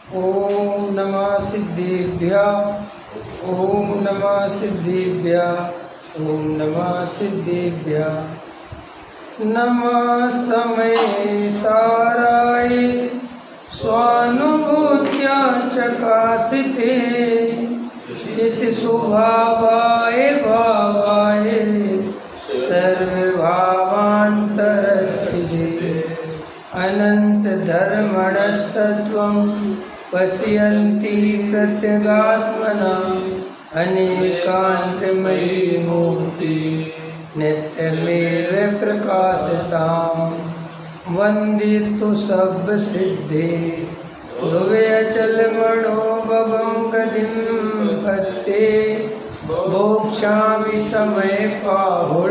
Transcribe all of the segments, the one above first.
ओम नमः सिद्धेभ्यः। ओम नमः सिद्धेभ्यः। ओम नमः सिद्धेभ्यः। नमः समय साराय स्वानुभूत्या चकासिते चित स्वभावाय भावाय सर्वभावान्तरच्छिदे अनंत धर्मणस्तत्वं पश्यन्ति प्रत्यगात्मना अनेकान्तमयी मूर्ति नित्यमेव प्रकाशताम् वन्दे तु सब्बसिद्धे ध्रुवे अचलमणोभवं गतिं पत्ते मोक्षामि समय पाहुड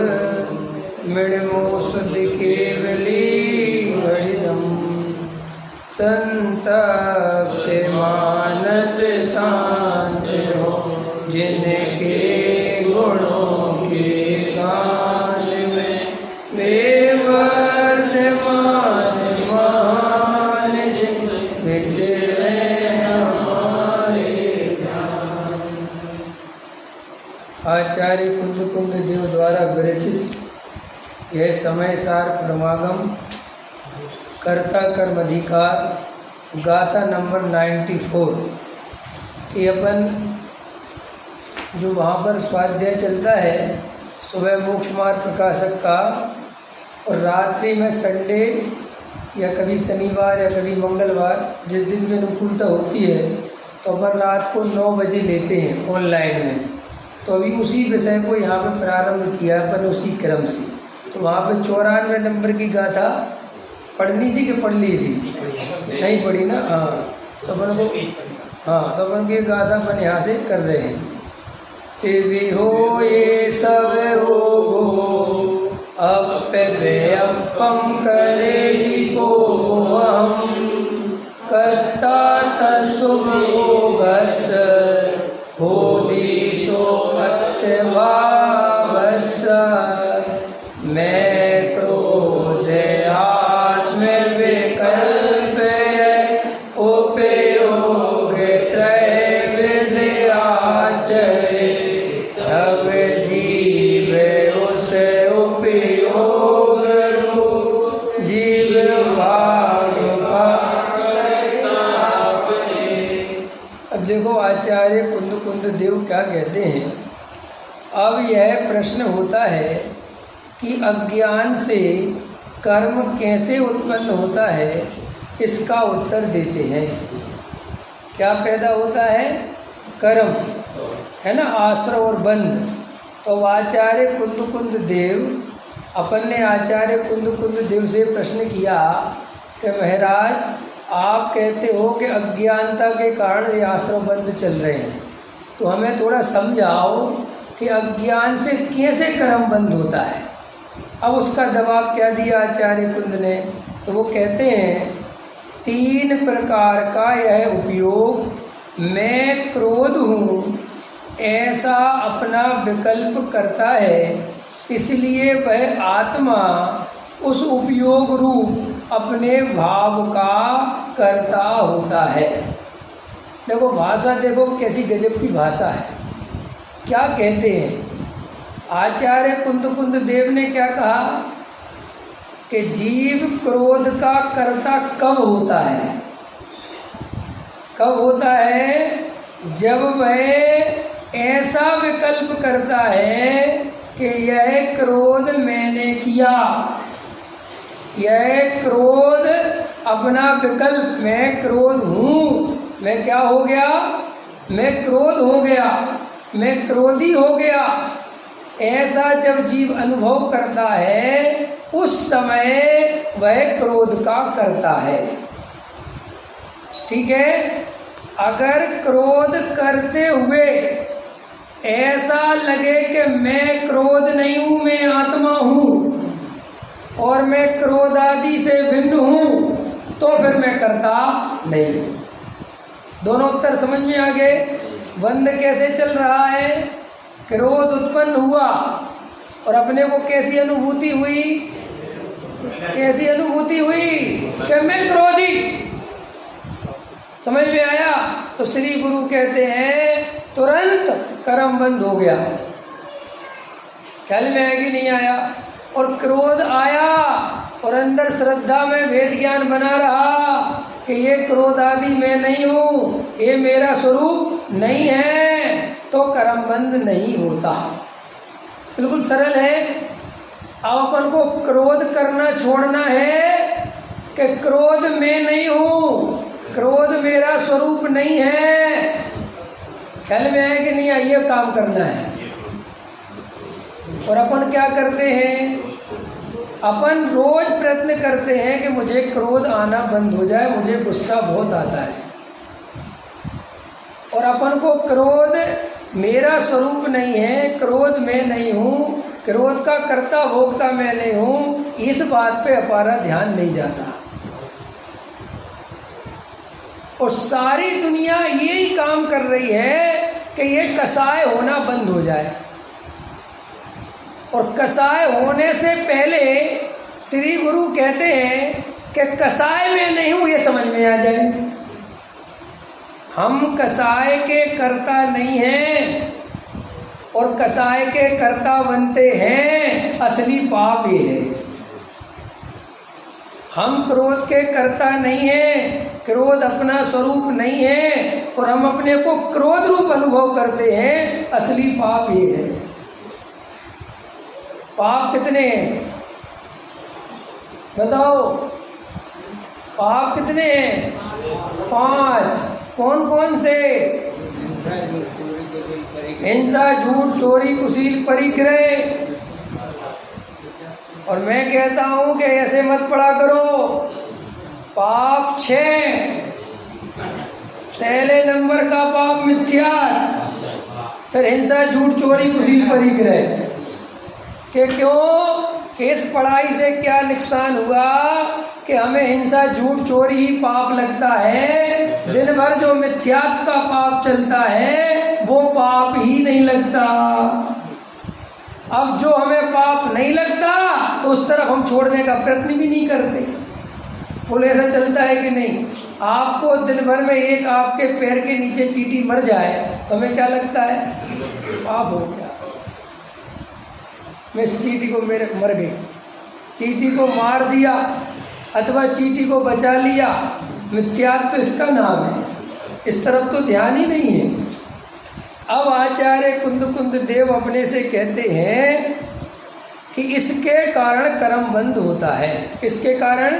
मृडमोषध केवली वरिदम् संतप्त मानस शांत हो जिनके गुणों के गान में वे वर्तमान मान जिन विचरे हमारे ध्यान। आचार्य कुंद कुंद देव द्वारा विरचित यह समय सार परमागम कर्ता कर्म अधिकार गाथा नंबर 94। ये अपन जो वहाँ पर स्वाध्याय चलता है सुबह मोक्ष मार्ग प्रकाशक का और रात्रि में संडे या कभी शनिवार या कभी मंगलवार जिस दिन भी अनुकूलता होती है तो अपन रात को 9 बजे लेते हैं ऑनलाइन में। तो अभी उसी विषय को यहाँ पर प्रारंभ किया अपन उसी क्रम से। तो वहाँ पर 94 नंबर की गाथा पढ़नी थी कि पढ़ ली थी? नहीं पढ़ी ना। हाँ तो अपन को तो अपन की गाथा अपन यहाँ से कर रहे हैं। तेवी हो ये सब हो गो अप्यव्ययपम करेगी को हम कर्ता तसुभोगस हो दिशो अत्यभावस मैं क्रोध आत्म विकल्प उपयोग त्रैविध आचरे तब जीव उस उपयोग जीव भाग अब देखो आचार्य कुंद कुंद देव क्या कहते हैं। अब यह प्रश्न होता है कि अज्ञान से कर्म कैसे उत्पन्न होता है, इसका उत्तर देते हैं। क्या पैदा होता है? कर्म, है ना, आश्रय और बंध। तो आचार्य कुंद कुंद देव, अपन ने आचार्य कुंद कुंद देव से प्रश्न किया कि महाराज आप कहते हो कि अज्ञानता के कारण ये आश्रय बंध चल रहे हैं, तो हमें थोड़ा समझाओ कि अज्ञान से कैसे कर्म बंद होता है। अब उसका जवाब क्या दिया आचार्य कुंद ने? तो वो कहते हैं 3 प्रकार का यह उपयोग मैं क्रोध हूँ ऐसा अपना विकल्प करता है, इसलिए वह आत्मा उस उपयोग रूप अपने भाव का करता होता है। देखो भाषा, देखो कैसी गजब की भाषा है। क्या कहते हैं आचार्य कुंद कुंद देव ने? क्या कहा कि जीव क्रोध का कर्ता कब होता है? कब होता है? जब वह ऐसा विकल्प करता है कि यह क्रोध मैंने किया, यह क्रोध अपना विकल्प, मैं क्रोध हूँ, मैं क्या हो गया? मैं क्रोध हो गया, मैं क्रोधी हो गया। ऐसा जब जीव अनुभव करता है उस समय वह क्रोध का करता है। ठीक है। अगर क्रोध करते हुए ऐसा लगे कि मैं क्रोध नहीं हूँ, मैं आत्मा हूँ और मैं क्रोध आदि से भिन्न हूँ, तो फिर मैं करता नहीं। दोनों उत्तर समझ में आ गए। बंध कैसे चल रहा है? क्रोध उत्पन्न हुआ और अपने को कैसी अनुभूति हुई? कैसी अनुभूति हुई कि मैं क्रोधी। समझ में आया? तो श्री गुरु कहते हैं तुरंत कर्म बंद हो गया। ख्याल में आया कि नहीं आया? और क्रोध आया और अंदर श्रद्धा में वेद ज्ञान बना रहा कि ये क्रोध आदि मैं नहीं हूँ, ये मेरा स्वरूप नहीं है, तो कर्म बंद नहीं होता। बिल्कुल सरल है। अब अपन को क्रोध करना छोड़ना है कि क्रोध मैं नहीं हूँ, क्रोध मेरा स्वरूप नहीं है। ख्याल में आया कि नहीं आया? ये काम करना है। और अपन क्या करते हैं? अपन रोज प्रयत्न करते हैं कि मुझे क्रोध आना बंद हो जाए, मुझे गुस्सा बहुत आता है। और अपन को क्रोध मेरा स्वरूप नहीं है, क्रोध मैं नहीं हूँ, क्रोध का कर्ता भोक्ता मैं नहीं हूँ, इस बात पे हमारा ध्यान नहीं जाता। और सारी दुनिया यही काम कर रही है कि ये कसाय होना बंद हो जाए। और कसाय होने से पहले श्री गुरु कहते हैं कि कसाय में नहीं हूँ, ये समझ में आ जाए। हम कसाय के कर्ता नहीं हैं, और कसाय के कर्ता बनते हैं, असली पाप ये है। हम क्रोध के कर्ता नहीं हैं, क्रोध अपना स्वरूप नहीं है, और हम अपने को क्रोध रूप अनुभव करते हैं, असली पाप ये है। पाप कितने हैं बताओ? पाप कितने हैं? 5। कौन कौन से? हिंसा, झूठ, चोरी, कुशील, परिग्रह। और मैं कहता हूँ कि ऐसे मत पढ़ा करो। पाप 6। पहले नंबर का पाप मिथ्या, फिर हिंसा, झूठ, चोरी, कुशील, परिग्रह। कि क्यों? इस पढ़ाई से क्या नुकसान हुआ कि हमें हिंसा, झूठ, चोरी ही पाप लगता है। दिन भर जो मिथ्यात्व का पाप चलता है वो पाप ही नहीं लगता। अब जो हमें पाप नहीं लगता तो उस तरफ हम छोड़ने का प्रयत्न भी नहीं करते। बोले ऐसा चलता है कि नहीं? आपको दिन भर में एक आपके पैर के नीचे चींटी मर जाए तो हमें क्या लगता है? पाप हो गया, मैं इस चींटी को मर गई। चींटी को मार दिया अथवा चींटी को बचा लिया, मिथ्यात्व तो इसका नाम है। इस तरफ तो ध्यान ही नहीं है। अब आचार्य कुंद देव अपने से कहते हैं कि इसके कारण कर्म बंद होता है। किसके कारण?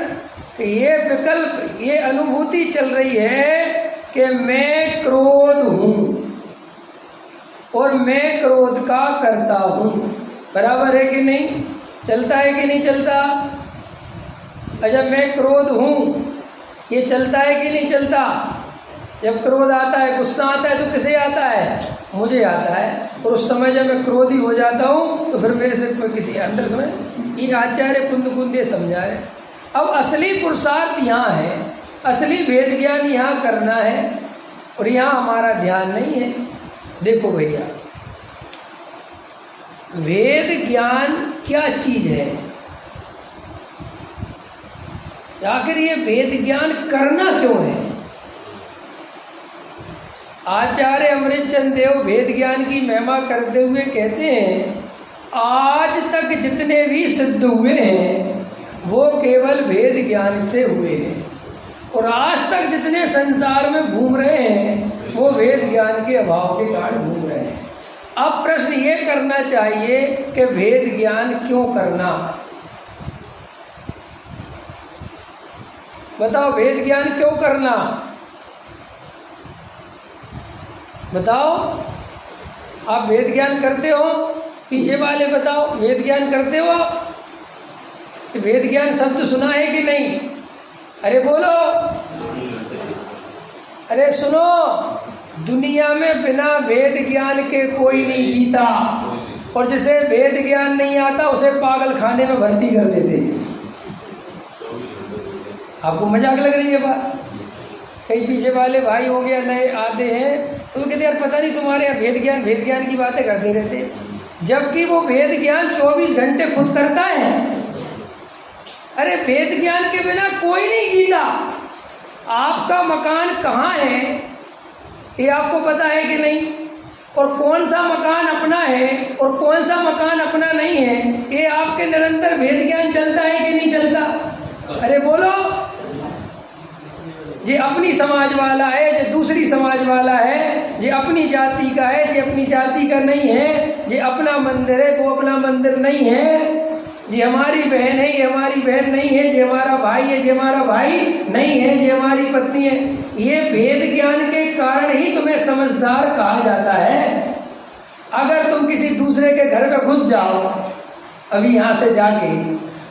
कि ये विकल्प, ये अनुभूति चल रही है कि मैं क्रोध हूँ और मैं क्रोध का करता हूँ। बराबर है कि नहीं? चलता है कि नहीं चलता? अच्छा, मैं क्रोध हूँ, ये चलता है कि नहीं चलता? जब क्रोध आता है, गुस्सा आता है तो किसे आता है? मुझे आता है। और उस समय जब मैं क्रोधी हो जाता हूँ तो फिर मेरे से कोई किसी अंदर समय। ये आचार्य कुंद समझा रहे। अब असली पुरुषार्थ यहाँ है, असली वेद ज्ञान यहाँ करना है, और यहाँ हमारा ध्यान नहीं है। देखो भैया, वेद ज्ञान क्या चीज है? आखिर ये वेद ज्ञान करना क्यों है? आचार्य अमृतचंद देव वेद ज्ञान की महिमा करते हुए कहते हैं, आज तक जितने भी सिद्ध हुए हैं वो केवल वेद ज्ञान से हुए हैं, और आज तक जितने संसार में घूम रहे हैं वो वेद ज्ञान के अभाव के कारण घूम रहे हैं। अब प्रश्न ये करना चाहिए कि वेद ज्ञान क्यों करना? बताओ, वेद ज्ञान क्यों करना? बताओ, आप वेद ज्ञान करते हो? पीछे वाले बताओ, वेद ज्ञान करते हो आप? वेद ज्ञान शब्द सुना है कि नहीं? अरे बोलो, अरे सुनो, दुनिया में बिना वेद ज्ञान के कोई नहीं जीता, और जिसे वेद ज्ञान नहीं आता उसे पागल खाने में भर्ती कर देते हैं। आपको मजाक लग रही है बात? कई पीछे वाले भाई हो गया, नए आते हैं तो वो कहते यार पता नहीं तुम्हारे यहाँ वेद ज्ञान की बातें करते रहते, जबकि वो वेद ज्ञान 24 घंटे खुद करता है। अरे वेद ज्ञान के बिना कोई नहीं जीता, आपका मकान कहाँ है ये आपको पता है कि नहीं, और कौन सा मकान अपना है और कौन सा मकान अपना नहीं है, ये आपके निरंतर भेद ज्ञान चलता है कि नहीं चलता? अरे बोलो। जे अपनी समाज वाला है, जे दूसरी समाज वाला है, जे अपनी जाति का है, जे अपनी जाति का नहीं है, जे अपना मंदिर है वो अपना मंदिर नहीं है, जे हमारी बहन है ये हमारी बहन नहीं है, जे हमारा भाई है जे हमारा भाई नहीं है, जे हमारी पत्नी है। ये भेद ज्ञान के कारण ही तुम्हें समझदार कहा जाता है। अगर तुम किसी दूसरे के घर में घुस जाओ अभी यहाँ से जाके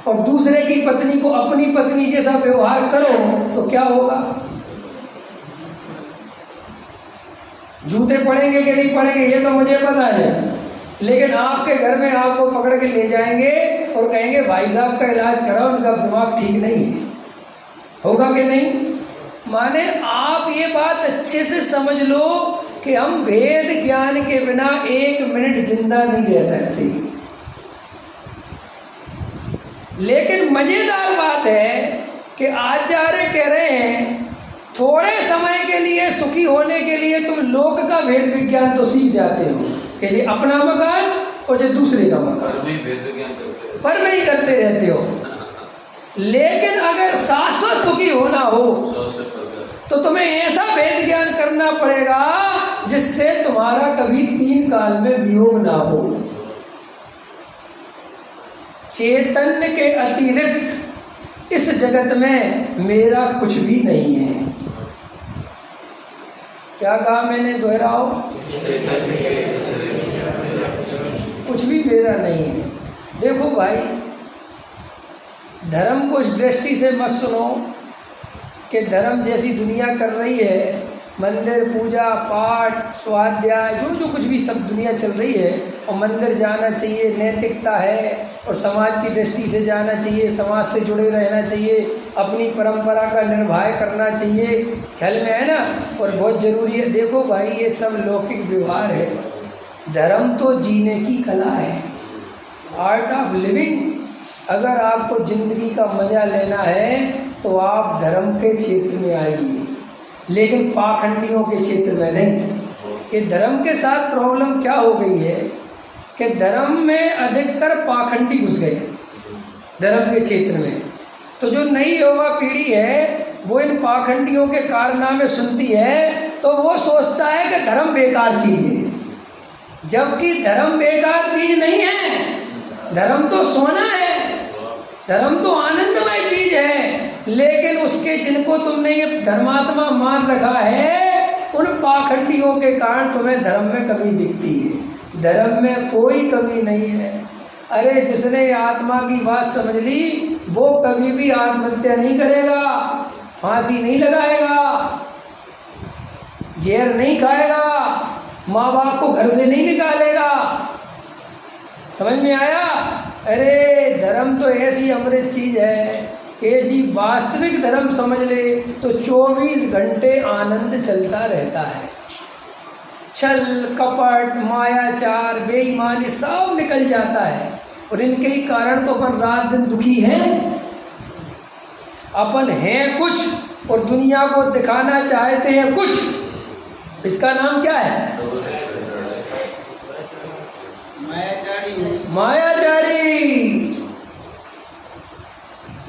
और दूसरे की पत्नी को अपनी पत्नी जैसा व्यवहार करो तो क्या होगा? जूते पड़ेंगे कि नहीं पड़ेंगे ये तो मुझे पता है, लेकिन आपके घर में आपको पकड़ के ले जाएंगे और कहेंगे भाई साहब का इलाज कराओ, उनका दिमाग ठीक नहीं है। होगा कि नहीं? माने आप ये बात अच्छे से समझ लो कि हम भेद ज्ञान के बिना 1 मिनट जिंदा नहीं रह सकते। लेकिन मजेदार बात है कि आचार्य कह रहे हैं थोड़े समय के लिए सुखी होने के लिए तुम लोक का भेद विज्ञान तो सीख जाते हो कि ये अपना मकान और जो दूसरे का मकान पर में ही करते रहते हो। लेकिन अगर शाश्वत सुखी होना हो तो तुम्हें ऐसा भेद ज्ञान करना पड़ेगा जिससे तुम्हारा कभी 3 काल में वियोग ना हो। चैतन्य के अतिरिक्त इस जगत में मेरा कुछ भी नहीं है। क्या कहा मैंने? दोहराओ। कुछ भी मेरा नहीं है। देखो भाई, धर्म को इस दृष्टि से मत सुनो कि धर्म जैसी दुनिया कर रही है, मंदिर पूजा पाठ स्वाध्याय जो जो कुछ भी सब दुनिया चल रही है, और मंदिर जाना चाहिए, नैतिकता है, और समाज की दृष्टि से जाना चाहिए, समाज से जुड़े रहना चाहिए, अपनी परंपरा का निर्वाह करना चाहिए, ख्याल में है ना, और बहुत ज़रूरी है। देखो भाई, ये सब लौकिक व्यवहार है। धर्म तो जीने की कला है, आर्ट ऑफ लिविंग। अगर आपको ज़िंदगी का मज़ा लेना है तो आप धर्म के क्षेत्र में आइए, लेकिन पाखंडियों के क्षेत्र में नहीं। ये धर्म के साथ प्रॉब्लम क्या हो गई है कि धर्म में अधिकतर पाखंडी घुस गए धर्म के क्षेत्र में। तो जो नई युवा पीढ़ी है वो इन पाखंडियों के कारनामे सुनती है तो वो सोचता है कि धर्म बेकार चीज़ है, जबकि धर्म बेकार चीज़ नहीं है। धर्म तो सोना है, धर्म तो आनंदमय चीज़ है, लेकिन उसके जिनको तुमने ये धर्मात्मा मान रखा है उन पाखंडियों के कारण तुम्हें धर्म में कमी दिखती है। धर्म में कोई कमी नहीं है। अरे जिसने आत्मा की बात समझ ली वो कभी भी आत्महत्या नहीं करेगा, फांसी नहीं लगाएगा, जहर नहीं खाएगा, माँ बाप को घर से नहीं निकालेगा। समझ में आया? अरे धर्म तो ऐसी अमृत चीज़ है कि जी वास्तविक धर्म समझ ले तो 24 घंटे आनंद चलता रहता है। छल कपट मायाचार बेईमानी सब निकल जाता है, और इनके ही कारण तो अपन रात दिन दुखी हैं। अपन हैं कुछ और दुनिया को दिखाना चाहते हैं कुछ। इसका नाम क्या है? मायाचारी।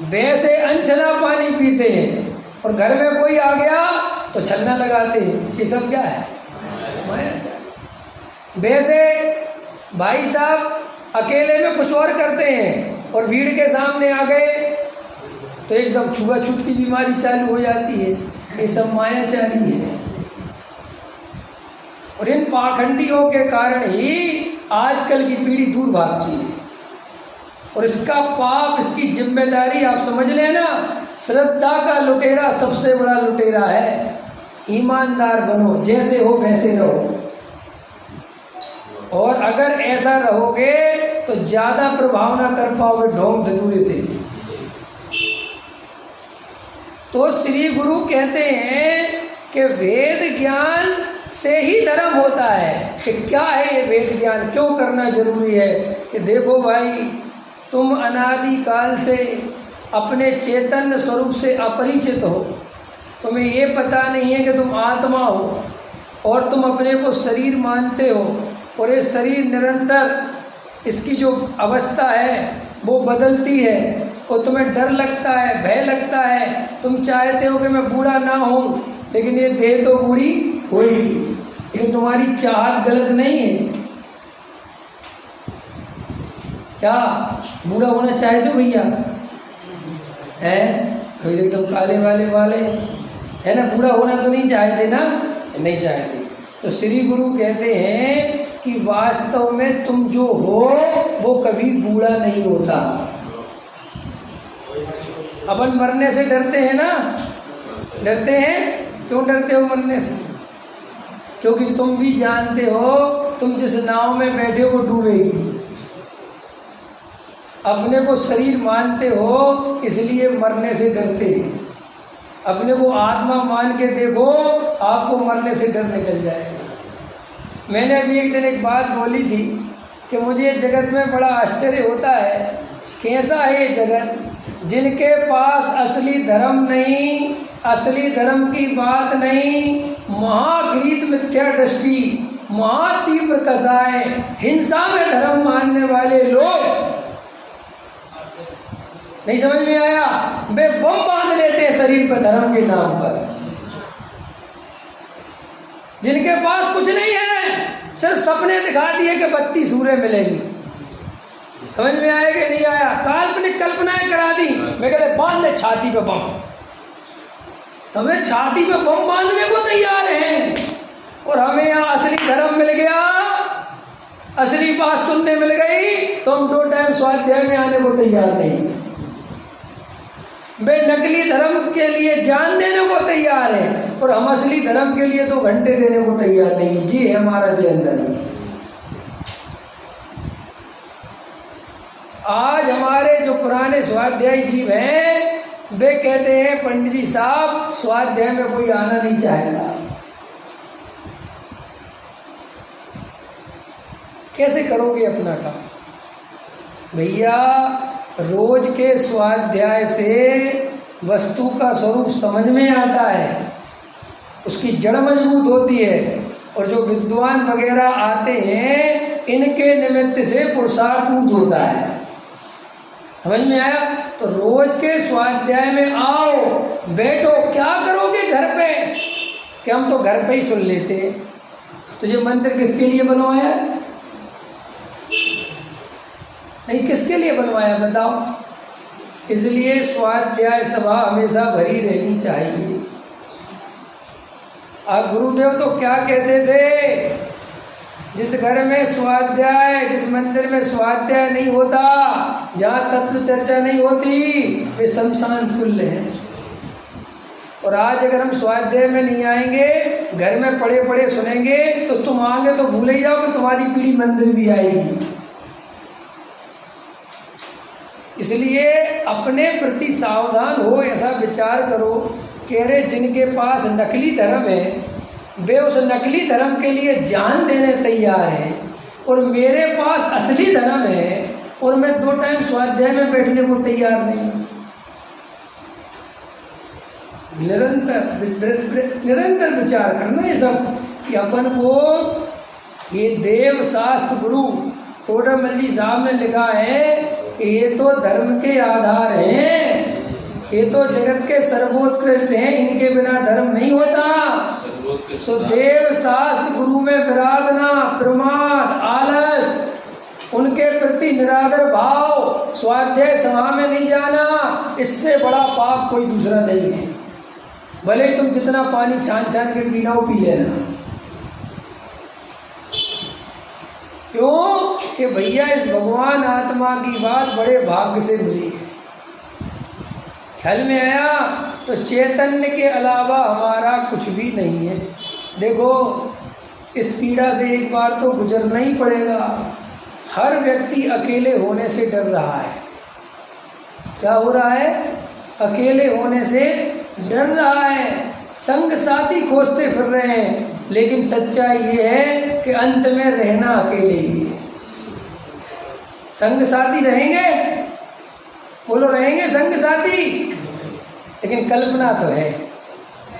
वैसे अनछना पानी पीते हैं और घर में कोई आ गया तो छलना लगाते हैं। ये सब क्या है? मायाचारी। वैसे भाई साहब अकेले में कुछ और करते हैं और भीड़ के सामने आ गए तो एकदम छुआछूत की बीमारी चालू हो जाती है। ये सब मायाचारी है, और इन पाखंडियों के कारण ही आजकल की पीढ़ी दूर भागती है। और इसका पाप, इसकी जिम्मेदारी आप समझ लेना, श्रद्धा का लुटेरा सबसे बड़ा लुटेरा है। ईमानदार बनो, जैसे हो वैसे रहो, और अगर ऐसा रहोगे तो ज़्यादा प्रभाव ना कर पाओगे ढोंग धतूरे से। तो श्री गुरु कहते हैं कि वेद ज्ञान से ही धर्म होता है। कि क्या है ये वेद ज्ञान, क्यों करना जरूरी है? कि देखो भाई, तुम अनादि काल से अपने चैतन्य स्वरूप से अपरिचित हो, तुम्हें ये पता नहीं है कि तुम आत्मा हो और तुम अपने को शरीर मानते हो, और ये शरीर निरंतर इसकी जो अवस्था है वो बदलती है, और तुम्हें डर लगता है, भय लगता है। तुम चाहते हो कि मैं बूढ़ा ना हूँ, लेकिन ये देह तो बूढ़ी होगी, लेकिन तुम्हारी चाहत गलत नहीं है। क्या बूढ़ा होना चाहते हो भैया? है अभी एकदम काले वाले है ना, बूढ़ा होना तो नहीं चाहते ना? नहीं चाहते। तो श्री गुरु कहते हैं कि वास्तव में तुम जो हो वो कभी बूढ़ा नहीं होता। अपन मरने से डरते हैं ना, डरते हैं। क्यों डरते हो मरने से? क्योंकि तुम भी जानते हो तुम जिस नाव में बैठे हो वो डूबेगी। अपने को शरीर मानते हो इसलिए मरने से डरते हैं। अपने को आत्मा मान के देखो, आपको मरने से डर निकल जाएगा। मैंने अभी एक दिन एक बात बोली थी कि मुझे जगत में बड़ा आश्चर्य होता है, कैसा है ये जगत, जिनके पास असली धर्म नहीं, असली धर्म की बात नहीं, महागीत मिथ्या दृष्टि, महातीव्र कसाय, हिंसा में धर्म मानने वाले लोग। नहीं समझ में आया? वे बम बांध लेते हैं शरीर पर धर्म के नाम पर। जिनके पास कुछ नहीं है, सिर्फ सपने दिखा दिए कि 32 सूर्य मिलेंगी। समझ में आया कि नहीं आया? काल्पनिक कल्पनाएं करा दी। मैं कहते बांध दे छाती पे बम, हमें छाती पे बम बांधने को तैयार हैं, और हमें यहाँ असली धर्म मिल गया, असली बात सुनने मिल गई, तो हम 2 टाइम स्वाध्याय में आने को तैयार नहीं। वे नकली धर्म के लिए जान देने को तैयार है, और हम असली धर्म के लिए 2 घंटे देने को तैयार नहीं। जी हमारा जी अंदर। आज हमारे जो पुराने स्वाध्यायी जीव हैं, वे कहते हैं पंडित जी साहब स्वाध्याय में कोई आना नहीं चाहेगा। कैसे करोगे अपना काम? भैया रोज के स्वाध्याय से वस्तु का स्वरूप समझ में आता है, उसकी जड़ मजबूत होती है, और जो विद्वान वगैरह आते हैं इनके निमित्त से पुरुषार्थ होता है। समझ में आया? तो रोज के स्वाध्याय में आओ, बैठो। क्या करोगे घर पे? कि हम तो घर पे ही सुन लेते। तो ये मंदिर किसके लिए बनवाया है? नहीं, किसके लिए बनवाया बताओ? इसलिए स्वाध्याय सभा हमेशा भरी रहनी चाहिए। अब गुरुदेव तो क्या कहते थे, जिस घर में स्वाध्याय, जिस मंदिर में स्वाध्याय नहीं होता, जहाँ तत्व चर्चा नहीं होती, वे शमशान तुल्य हैं। और आज अगर हम स्वाध्याय में नहीं आएंगे, घर में पड़े पड़े सुनेंगे, तो तुम आगे तो भूल ही जाओ कि तुम्हारी पीढ़ी मंदिर भी आएगी। इसलिए अपने प्रति सावधान हो, ऐसा विचार करो कि अरे जिनके पास नकली धर्म है वे उस नकली धर्म के लिए जान देने तैयार हैं, और मेरे पास असली धर्म है और मैं 2 टाइम स्वाध्याय में बैठने को तैयार नहीं। निरंतर विचार करना ये सब कि अपन को ये देव शास्त्र गुरु टोडरमल जी साहब ने लिखा है कि ये तो धर्म के आधार हैं, ये तो जगत के सर्वोत्कृष्ट हैं, इनके बिना धर्म नहीं होता। सो देव शास्त्र गुरु में विरागना, प्रमाद, आलस, उनके प्रति निरादर भाव, स्वाध्याय सभा में नहीं जाना, इससे बड़ा पाप कोई दूसरा नहीं है। भले तुम जितना पानी छान छान के पीना हो पी लेना। क्यों? कि भैया इस भगवान आत्मा की बात बड़े भाग्य से मिली है। ख्याल में आया? तो चैतन्य के अलावा हमारा कुछ भी नहीं है। देखो इस पीड़ा से एक बार तो गुजरना ही पड़ेगा। हर व्यक्ति अकेले होने से डर रहा है। क्या हो रहा है? अकेले होने से डर रहा है, संग साथी खोजते फिर रहे हैं। लेकिन सच्चाई ये है कि अंत में रहना अकेले ही है। संग साथी रहेंगे, बोलो रहेंगे संग साथी, लेकिन कल्पना तो है।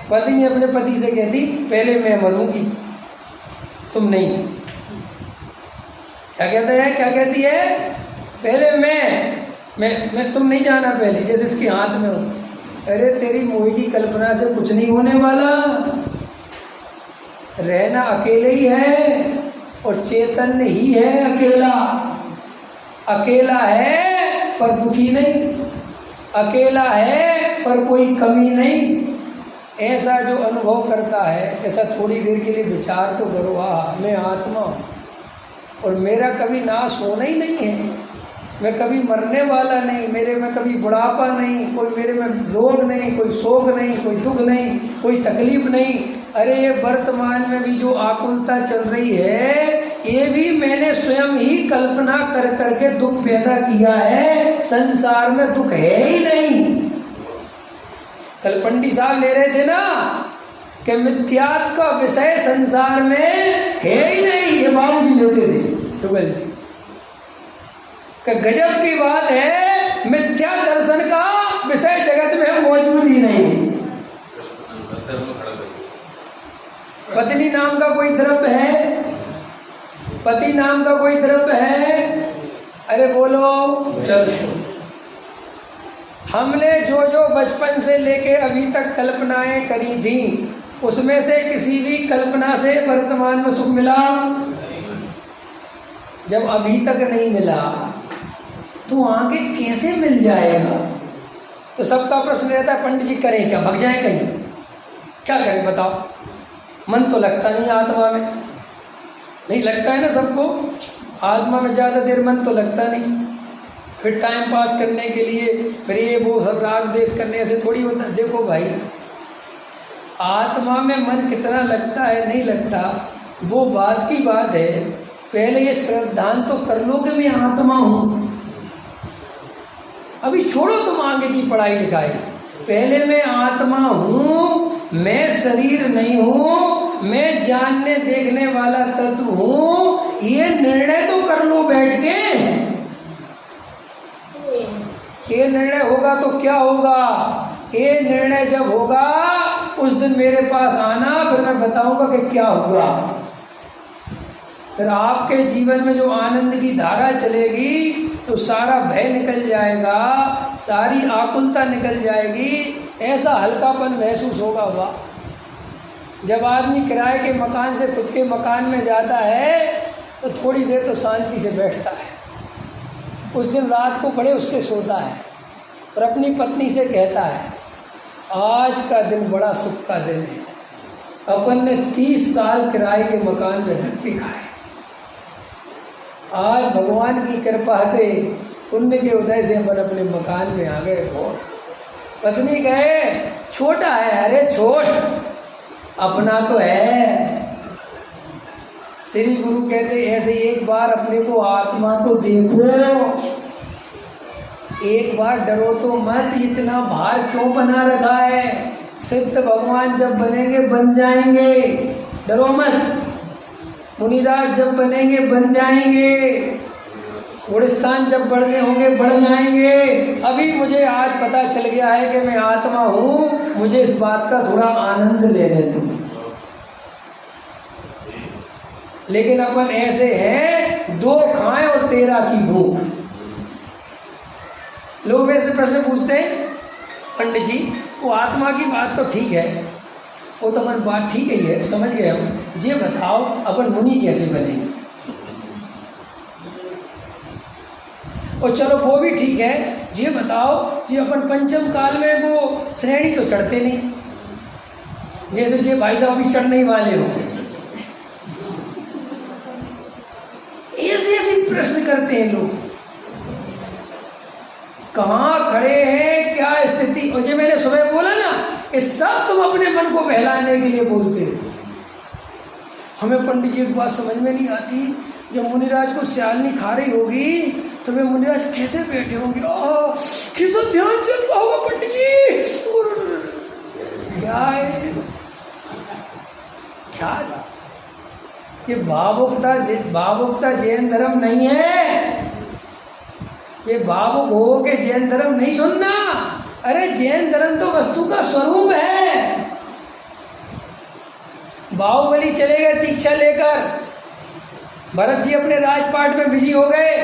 पत्नी अपने पति से कहती पहले मैं मरूंगी, तुम नहीं। क्या कहता है, क्या कहती है, पहले मैं तुम नहीं जाना पहले, जैसे इसके हाथ में हो। अरे तेरी मोही की कल्पना से कुछ नहीं होने वाला, रहना अकेले ही है और चैतन्य ही है अकेला। अकेला है पर दुखी नहीं, अकेला है पर कोई कमी नहीं। ऐसा जो अनुभव करता है, ऐसा थोड़ी देर के लिए विचार तो करो, मैं आत्मा हूँ और मेरा कभी नाश होना ही नहीं है, मैं कभी मरने वाला नहीं, मेरे में कभी बुढ़ापा नहीं, कोई मेरे में रोग नहीं, कोई शोक नहीं, कोई दुख नहीं, कोई तकलीफ नहीं। अरे ये वर्तमान में भी जो आकुलता चल रही है, ये भी मैंने स्वयं ही कल्पना कर करके दुख पैदा किया है। संसार में दुख है ही नहीं। कल पंडित साहब ले रहे थे ना कि मिथ्यात्व का विषय संसार में है ही नहीं, ये बाबू जी लेते थे टुगल जी। गजब की बात है, मिथ्या दर्शन का विषय जगत में मौजूद ही नहीं। पत्नी नाम का कोई द्रव्य है, पति नाम का कोई द्रव्य है? अरे बोलो, चलो छोड़ो। हमने जो जो बचपन से लेके अभी तक कल्पनाएं करी थी, उसमें से किसी भी कल्पना से वर्तमान में सुख मिला? जब अभी तक नहीं मिला तो आगे कैसे मिल जाएगा? तो सबका प्रश्न रहता है, पंडित जी करें क्या, भग जाएं कहीं? क्या करें बताओ? मन तो लगता नहीं आत्मा में, नहीं लगता है ना सबको, आत्मा में ज़्यादा देर मन तो लगता नहीं। फिर टाइम पास करने के लिए फिर ये वो सब राग देश करने से थोड़ी होता है। देखो भाई, आत्मा में मन कितना लगता है नहीं लगता वो बात की बात है। पहले ये श्रद्धांत तो कर लो कि मैं आत्मा हूँ। अभी छोड़ो तुम आगे की पढ़ाई लिखाई, पहले मैं आत्मा हूँ, मैं शरीर नहीं हूँ, मैं जानने देखने वाला तत्व हूँ, ये निर्णय तो कर लो बैठ के। ये निर्णय होगा तो क्या होगा? ये निर्णय जब होगा उस दिन मेरे पास आना, फिर मैं बताऊंगा कि क्या हुआ। फिर आपके जीवन में जो आनंद की धारा चलेगी तो सारा भय निकल जाएगा, सारी आकुलता निकल जाएगी, ऐसा हल्कापन महसूस होगा। वाह! जब आदमी किराए के मकान से खुद के मकान में जाता है तो थोड़ी देर तो शांति से बैठता है। उस दिन रात को बड़े उससे सोता है और अपनी पत्नी से कहता है, आज का दिन बड़ा सुख का दिन है, अपन ने 30 साल किराए के मकान में धक्के खाए, आज भगवान की कृपा से पुण्य के उदय से अपन अपने मकान में आ गए। बहुत पत्नी कहे छोटा है, अरे छोट अपना तो है। श्री गुरु कहते ऐसे एक बार अपने को आत्मा तो देखो, एक बार डरो तो मत, इतना भार क्यों बना रखा है? सिद्ध भगवान जब बनेंगे बन जाएंगे, डरो मत। मुनिराज जब बनेंगे बन जाएंगे, गुणस्थान जब बढ़ने होंगे बढ़ जाएंगे। अभी मुझे आज पता चल गया है कि मैं आत्मा हूँ, मुझे इस बात का थोड़ा आनंद लेने दो। लेकिन अपन ऐसे हैं, 2 खाएं और 13 की भूख। लोग ऐसे प्रश्न पूछते हैं, पंडित जी वो आत्मा की बात तो ठीक है, वो तो अपन बात ठीक ही है, समझ गए हम, ये बताओ अपन मुनि कैसे बनेंगे? और चलो वो भी ठीक है, ये बताओ जी अपन पंचम काल में वो श्रेणी तो चढ़ते नहीं, जैसे जे भाई साहब अभी चढ़ने ही वाले हो। ऐसे ऐसे प्रश्न करते हैं लोग, कहाँ खड़े हैं, क्या स्थिति। और जो मैंने सुबह बोला ना, ये सब तुम अपने मन को बहलाने के लिए बोलते हो। हमें पंडित जी की बात समझ में नहीं आती, जब मुनिराज को सियालनी खा रही होगी तो वे मुनिराज कैसे बैठे होंगे, कैसा ध्यान चल रहा होगा पंडित जी, क्या है क्या? ये भावुकता जैन धर्म नहीं है। ये भावुक हो के जैन धर्म नहीं सुनना। अरे जैन धर्म तो वस्तु का स्वरूप है। बाहुबली चले गए दीक्षा लेकर, भरत जी अपने राजपाट में बिजी हो गए।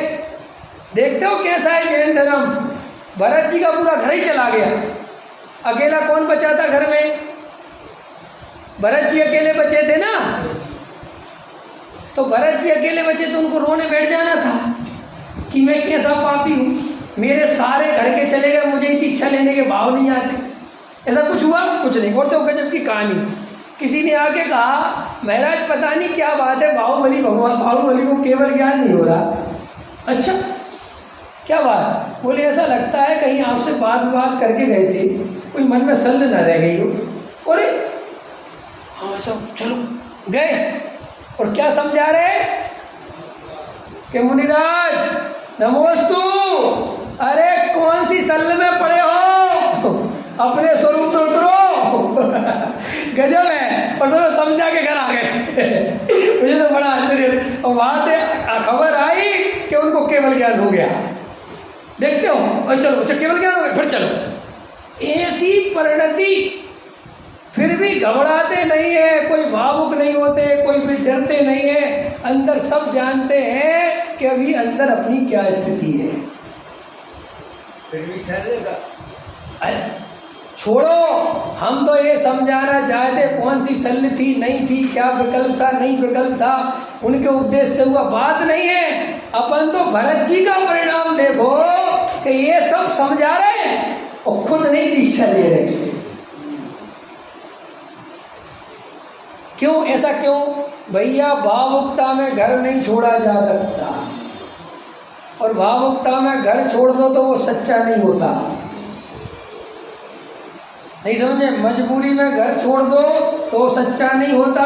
देखते हो कैसा है जैन धर्म, भरत जी का पूरा घर ही चला गया, अकेला कौन बचा था घर में? भरत जी अकेले बचे थे ना, तो भरत जी अकेले बचे तो उनको रोने बैठ जाना था कि मैं कैसा पापी हूँ, मेरे सारे घर के चले गए, मुझे ही दीक्षा लेने के भाव नहीं आते। ऐसा कुछ हुआ? कुछ नहीं। और तो गजब की कहानी, किसी ने आके कहा महाराज पता नहीं क्या बात है, बाहुबली को केवल ज्ञान नहीं हो रहा। अच्छा क्या बात? बोले ऐसा लगता है कहीं आपसे बात करके गए थे, कोई मन में सल्ल न रह गई हो। अरे हाँ सब चलो गए, और क्या समझा रहे कि मुनिराज नमोस्तु, अरे कौन सी सल्ल में पड़े हो, अपने स्वरूप में उतरो। गजब है। और सब समझा के घर आ गए। मुझे तो बड़ा आश्चर्य, और वहां से खबर आई कि उनको केवल ज्ञान हो गया। देखते हो, और चलो अच्छा केवल ज्ञान हो गया, फिर चलो। ऐसी परिणति, फिर भी घबराते नहीं है, कोई भावुक नहीं होते, कोई भी डरते नहीं है, अंदर सब जानते हैं कि अभी अंदर अपनी क्या स्थिति है। फिर भी सहेगा। अरे छोड़ो, हम तो ये समझाना चाहते कौन सी सल्ल थी नहीं थी, क्या विकल्प था नहीं विकल्प था, उनके उपदेश से हुआ बात नहीं है। अपन तो भरत जी का परिणाम देखो कि ये सब समझा रहे हैं और खुद नहीं दीक्षा ले रहे। क्यों? ऐसा क्यों? भैया भावुकता में घर नहीं छोड़ा जा सकता, और भावुकता में घर छोड़ दो तो वो सच्चा नहीं होता। नहीं समझे? मजबूरी में घर छोड़ दो तो सच्चा नहीं होता,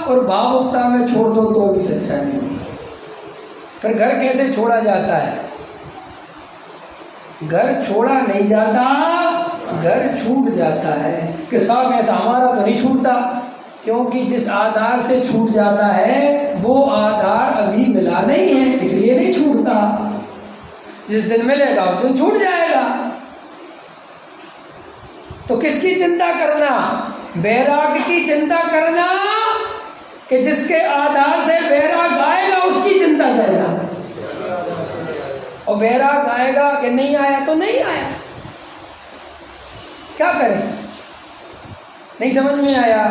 और भावुकता में छोड़ दो तो भी सच्चा नहीं होता। फिर घर कैसे छोड़ा जाता है? घर छोड़ा नहीं जाता, घर छूट जाता है। कि साहब ऐसा हमारा तो नहीं छूटता, क्योंकि जिस आधार से छूट जाता है वो आधार अभी मिला नहीं है, इसलिए नहीं छूटता। जिस दिन मिलेगा उस दिन छूट जाएगा। तो किसकी चिंता करना? बैराग की चिंता करना, कि जिसके आधार से बैराग आएगा उसकी चिंता करना। और बैराग आएगा कि नहीं आया तो नहीं आया, क्या करें? नहीं समझ में आया?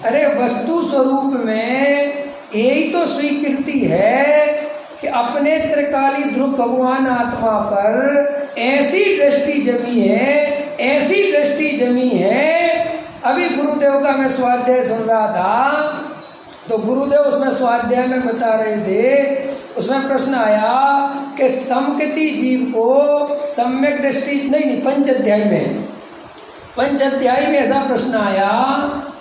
अरे वस्तु स्वरूप में यही तो स्वीकृति है कि अपने त्रिकाली ध्रुव भगवान आत्मा पर ऐसी दृष्टि जमी है, ऐसी दृष्टि जमी है। अभी गुरुदेव का मैं स्वाध्याय सुन रहा था, तो गुरुदेव उसमें स्वाध्याय में बता रहे थे, उसमें प्रश्न आया कि समकृति जीव को सम्यक दृष्टि नहीं, पंच अध्याय में ऐसा प्रश्न आया,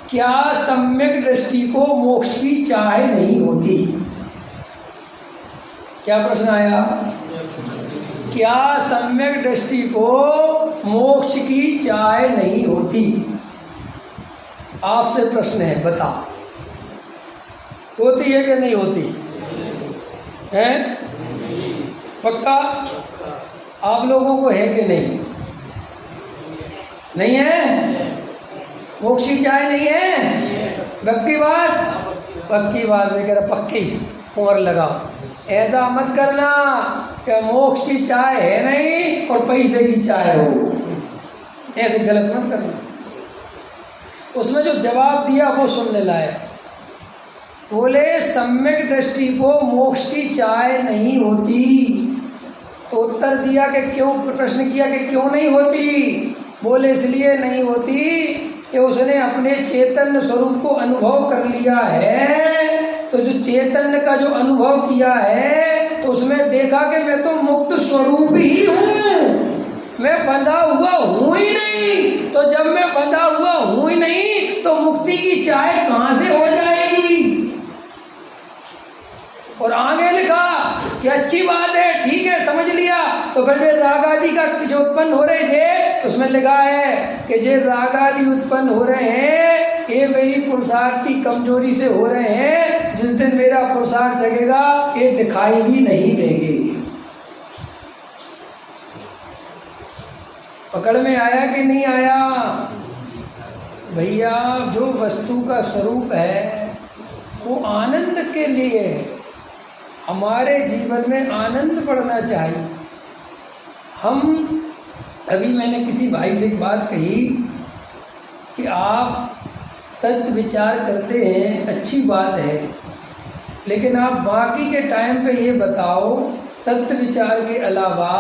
क्या सम्यक दृष्टि को मोक्ष की चाह नहीं होती? क्या प्रश्न आया? क्या सम्यक दृष्टि को मोक्ष की चाह नहीं होती? आपसे प्रश्न है, बता होती है कि नहीं होती है? पक्का? आप लोगों को है कि नहीं? नहीं है? मोक्ष की चाह नहीं है? पक्की बात? पक्की बात मैं कह रहा, पक्की उम्र लगाओ। ऐसा मत करना कि मोक्ष की चाह है नहीं और पैसे की चाह हो, ऐसे गलत मत करना। उसमें जो जवाब दिया वो सुनने लायक। बोले सम्यक दृष्टि को मोक्ष की चाह नहीं होती। तो उत्तर दिया कि क्यों, प्रश्न किया कि क्यों नहीं होती? बोले इसलिए नहीं होती कि उसने अपने चैतन्य स्वरूप को अनुभव कर लिया है। तो जो चैतन्य का जो अनुभव किया है तो उसमें देखा कि मैं तो मुक्त स्वरूप ही हूँ, मैं बंधा हुआ हूँ ही नहीं। तो जब मैं बंधा हुआ हूँ ही नहीं तो मुक्ति की चाह कहाँ से हो जाएगी? और आगे लिखा कि अच्छी बात है, ठीक है, समझ लिया। तो फिर जो राग आदि का जो उत्पन्न हो रहे थे उसमें लिखा है कि जो राग आदि उत्पन्न हो रहे हैं ये मेरी पुरुषार्थ की कमजोरी से हो रहे हैं। जिस दिन मेरा पुरुषार्थ जगेगा ये दिखाई भी नहीं देंगे। पकड़ में आया कि नहीं आया? भैया जो वस्तु का स्वरूप है वो आनंद के लिए है। हमारे जीवन में आनंद बढ़ना चाहिए। हम अभी मैंने किसी भाई से एक बात कही कि आप तत्व विचार करते हैं, अच्छी बात है, लेकिन आप बाकी के टाइम पे ये बताओ तत्व विचार के अलावा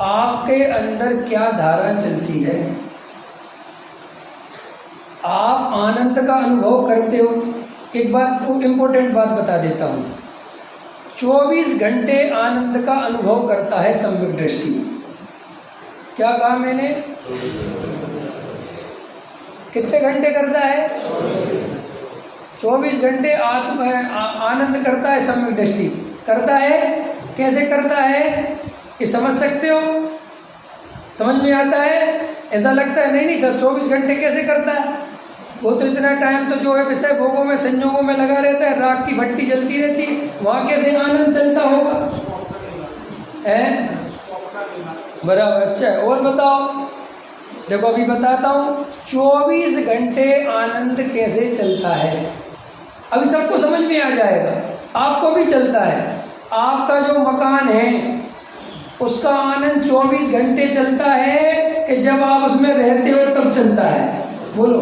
आपके अंदर क्या धारा चलती है। आप आनंद का अनुभव करते हो। एक बात इम्पोर्टेंट बात बता देता हूँ, 24 घंटे आनंद का अनुभव करता है सम्यक दृष्टि। क्या कहा मैंने? कितने घंटे करता है? 24 घंटे आनंद करता है सम्यक दृष्टि। करता है? कैसे करता है ये समझ सकते हो? समझ में आता है? ऐसा लगता है नहीं सर 24 घंटे कैसे करता है? वो तो इतना टाइम तो जो है विषय भोगों में संयोगों में लगा रहता है, राग की भट्टी जलती रहती है, वहाँ कैसे आनंद चलता होगा? है बराबर। अच्छा है, और बताओ। देखो अभी बताता हूँ 24 घंटे आनंद कैसे चलता है। अभी सबको समझ में आ जाएगा, आपको भी चलता है। आपका जो मकान है उसका आनंद 24 घंटे चलता है कि जब आप उसमें रहते हो तब चलता है। बोलो।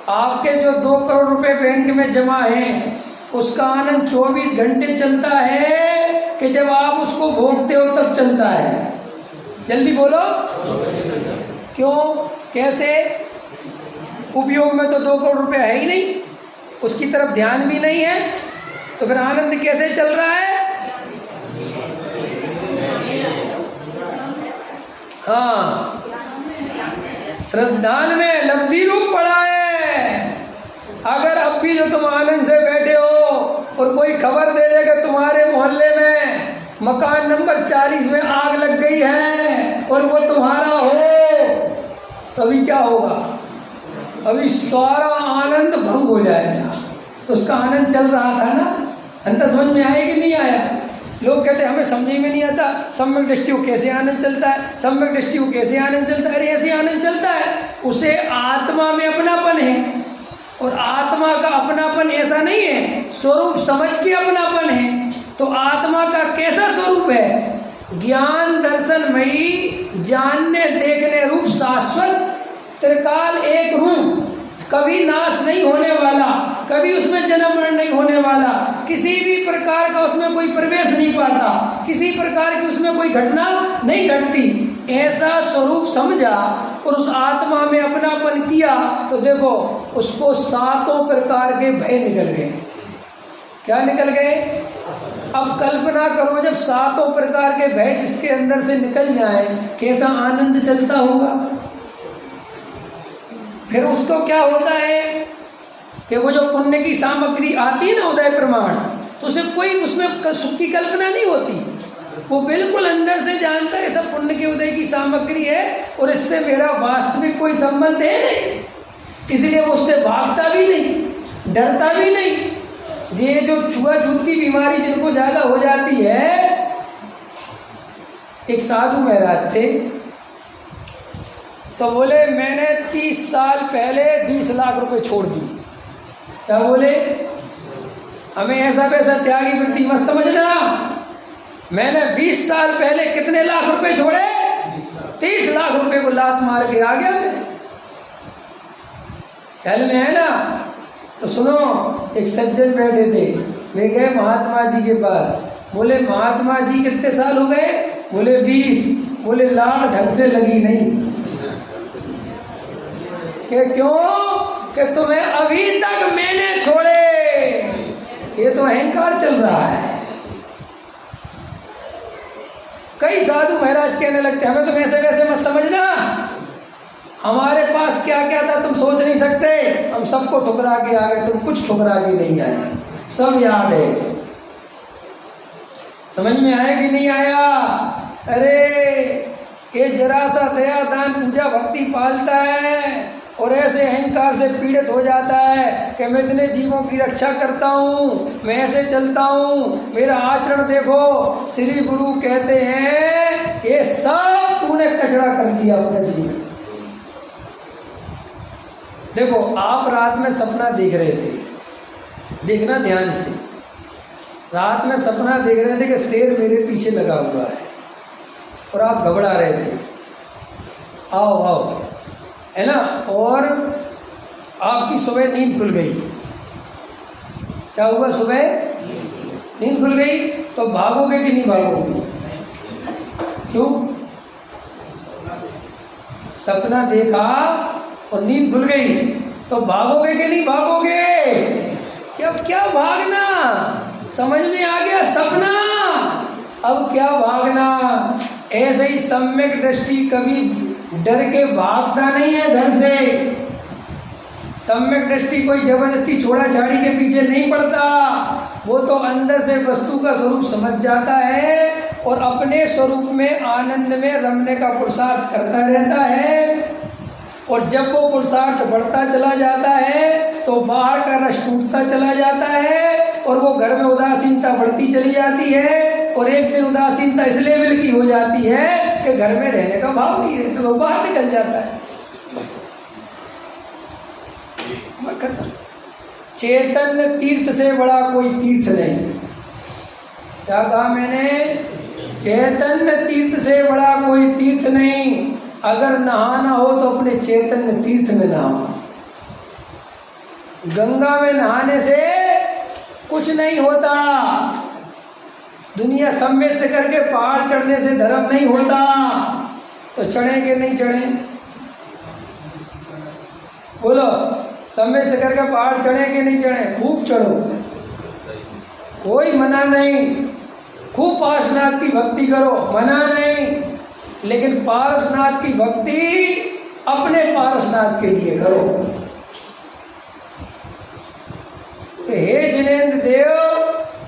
आपके जो 2 करोड़ रुपए बैंक में जमा हैं उसका आनंद 24 घंटे चलता है कि जब आप उसको भोगते हो तब चलता है। जल्दी बोलो। क्यों? कैसे? उपयोग में तो 2 करोड़ रुपए है ही नहीं, उसकी तरफ ध्यान भी नहीं है, तो फिर आनंद कैसे चल रहा है? हाँ, श्रद्धान में लब्धि रूप पड़ा है। अगर अब भी जो तुम आनंद से बैठे हो और कोई खबर दे दे कि तुम्हारे मोहल्ले में मकान नंबर 40 में आग लग गई है और वो तुम्हारा हो, तो अभी क्या होगा? अभी सारा आनंद भंग हो जाएगा। तो उसका आनंद चल रहा था ना। अंतर समझ में आया कि नहीं आया? लोग कहते हैं हमें समझ में नहीं आता सम्यक दृष्टि को कैसे आनंद चलता है, सम्यक दृष्टि को कैसे आनंद चलता है। अरे ऐसे आनंद चलता है, उसे आत्मा में अपनापन है। और आत्मा का अपनापन ऐसा नहीं है स्वरूप समझ के अपनापन है। तो आत्मा का कैसा स्वरूप है? ज्ञान दर्शनमयी, जानने देखने रूप शाश्वत त्रिकाल एक रूप, कभी नाश नहीं होने वाला, कभी उसमें जन्म मरण नहीं होने वाला, किसी भी प्रकार का उसमें कोई प्रवेश नहीं पाता, किसी प्रकार की उसमें कोई घटना नहीं घटती। ऐसा स्वरूप समझा और उस आत्मा में अपनापन किया तो देखो उसको 7 प्रकार के भय निकल गए। क्या निकल गए? अब कल्पना करो जब 7 प्रकार के भय जिसके अंदर से निकल जाए कैसा आनंद चलता होगा। फिर उसको क्या होता है कि वो जो पुण्य की सामग्री आती है ना उदय प्रमाण, तो उसे कोई उसमें सुख की कल्पना नहीं होती। वो बिल्कुल अंदर से जानता है सब पुण्य के उदय की सामग्री है और इससे मेरा वास्तविक कोई संबंध है नहीं, इसलिए वो उससे भागता भी नहीं, डरता भी नहीं। ये जो छुआछूत की बीमारी जिनको ज्यादा हो जाती है, एक साधु महाराज थे तो बोले मैंने 30 साल पहले 20 लाख रुपए छोड़ दी। क्या बोले? हमें ऐसा वैसा त्यागी वृत्ति मत समझना। मैंने 20 साल पहले कितने लाख रुपए छोड़े? 30 लाख रुपए को लात मार के आ गया मैं। ख्याल में है ना? तो सुनो, एक सज्जन बैठे थे, वे गए महात्मा जी के पास। बोले महात्मा जी कितने साल हो गए? बोले 20। बोले लात ढंग से लगी नहीं। कि क्यों? कि तुम्हें अभी तक मैंने छोड़े। ये तो अहंकार चल रहा है। कई साधु महाराज कहने लगते हमें तुम ऐसे वैसे मत समझना, हमारे पास क्या क्या था तुम सोच नहीं सकते, हम सबको ठुकरा के आ गए, तुम कुछ ठुकरा के नहीं आए, सब याद है। समझ में आया कि नहीं आया? अरे ये जरा सा दया दान पूजा भक्ति पालता है और ऐसे अहंकार से पीड़ित हो जाता है कि मैं इतने जीवों की रक्षा करता हूँ, मैं ऐसे चलता हूँ, मेरा आचरण देखो। श्री गुरु कहते हैं ये सब तूने कचरा कर दिया अपने जीवन। देखो आप रात में सपना देख रहे थे, देखना ध्यान से, रात में सपना देख रहे थे कि शेर मेरे पीछे लगा हुआ है और आप घबरा रहे थे, आओ आओ, है ना, और आपकी सुबह नींद खुल गई। क्या हुआ? सुबह नींद खुल गई, तो भागोगे कि नहीं भागोगे? क्यों? सपना देखा और नींद खुल गई, तो भागोगे कि नहीं भागोगे? क्या भागना? समझ में आ गया सपना, अब क्या भागना? ऐसे ही सम्यक दृष्टि कभी डर के भागता नहीं है घर से। सम्यक दृष्टि कोई जबरदस्ती छोड़ा छाड़ी के पीछे नहीं पड़ता, वो तो अंदर से वस्तु का स्वरूप समझ जाता है और अपने स्वरूप में आनंद में रमने का पुरुषार्थ करता रहता है। और जब वो पुरुषार्थ बढ़ता चला जाता है तो बाहर का रस टूटता चला जाता है और वो घर में उदासीनता बढ़ती चली जाती है। और एक दिन उदासीनता इस लेवल की हो जाती है कि घर में रहने का भाव नहीं रहता, वो बाहर निकल जाता है। चैतन्य तीर्थ से बड़ा कोई तीर्थ नहीं। क्या कहा मैंने? चैतन्य तीर्थ से बड़ा कोई तीर्थ नहीं। अगर नहाना हो तो अपने चैतन्य तीर्थ में नहाओ। गंगा में नहाने से कुछ नहीं होता, दुनिया सम्मेद से करके पहाड़ चढ़ने से धर्म नहीं होता। तो चढ़े कि नहीं चढ़े? बोलो, सम्मेद से करके पहाड़ चढ़े कि नहीं चढ़े? खूब चढ़ो, कोई मना नहीं। खूब पार्श्वनाथ की भक्ति करो, मना नहीं। लेकिन पार्श्वनाथ की भक्ति अपने पार्श्वनाथ के लिए करो। तो हे जिनेंद्र देव,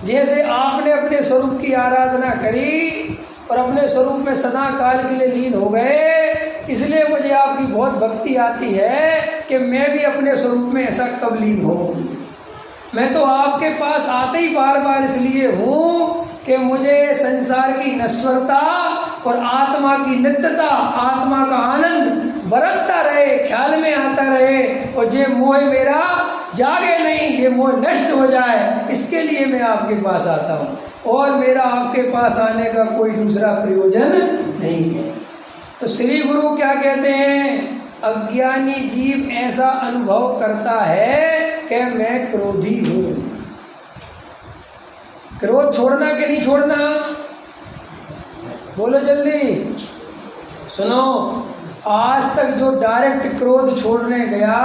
जैसे आपने अपने स्वरूप की आराधना करी और अपने स्वरूप में सदा काल के लिए लीन हो गए, इसलिए मुझे आपकी बहुत भक्ति आती है कि मैं भी अपने स्वरूप में ऐसा कब लीन हो। मैं तो आपके पास आते ही बार बार इसलिए हूँ कि मुझे संसार की नश्वरता और आत्मा की नित्यता, आत्मा का आनंद बरतता रहे, ख्याल में आता रहे और ये मोह मेरा जागे नहीं, ये मोह नष्ट हो जाए, इसके लिए मैं आपके पास आता हूँ। और मेरा आपके पास आने का कोई दूसरा प्रयोजन नहीं है। तो श्री गुरु क्या कहते हैं? अज्ञानी जीव ऐसा अनुभव करता है कि मैं क्रोधी हूँ। क्रोध छोड़ना कि नहीं छोड़ना? बोलो जल्दी। सुनो, आज तक जो डायरेक्ट क्रोध छोड़ने गया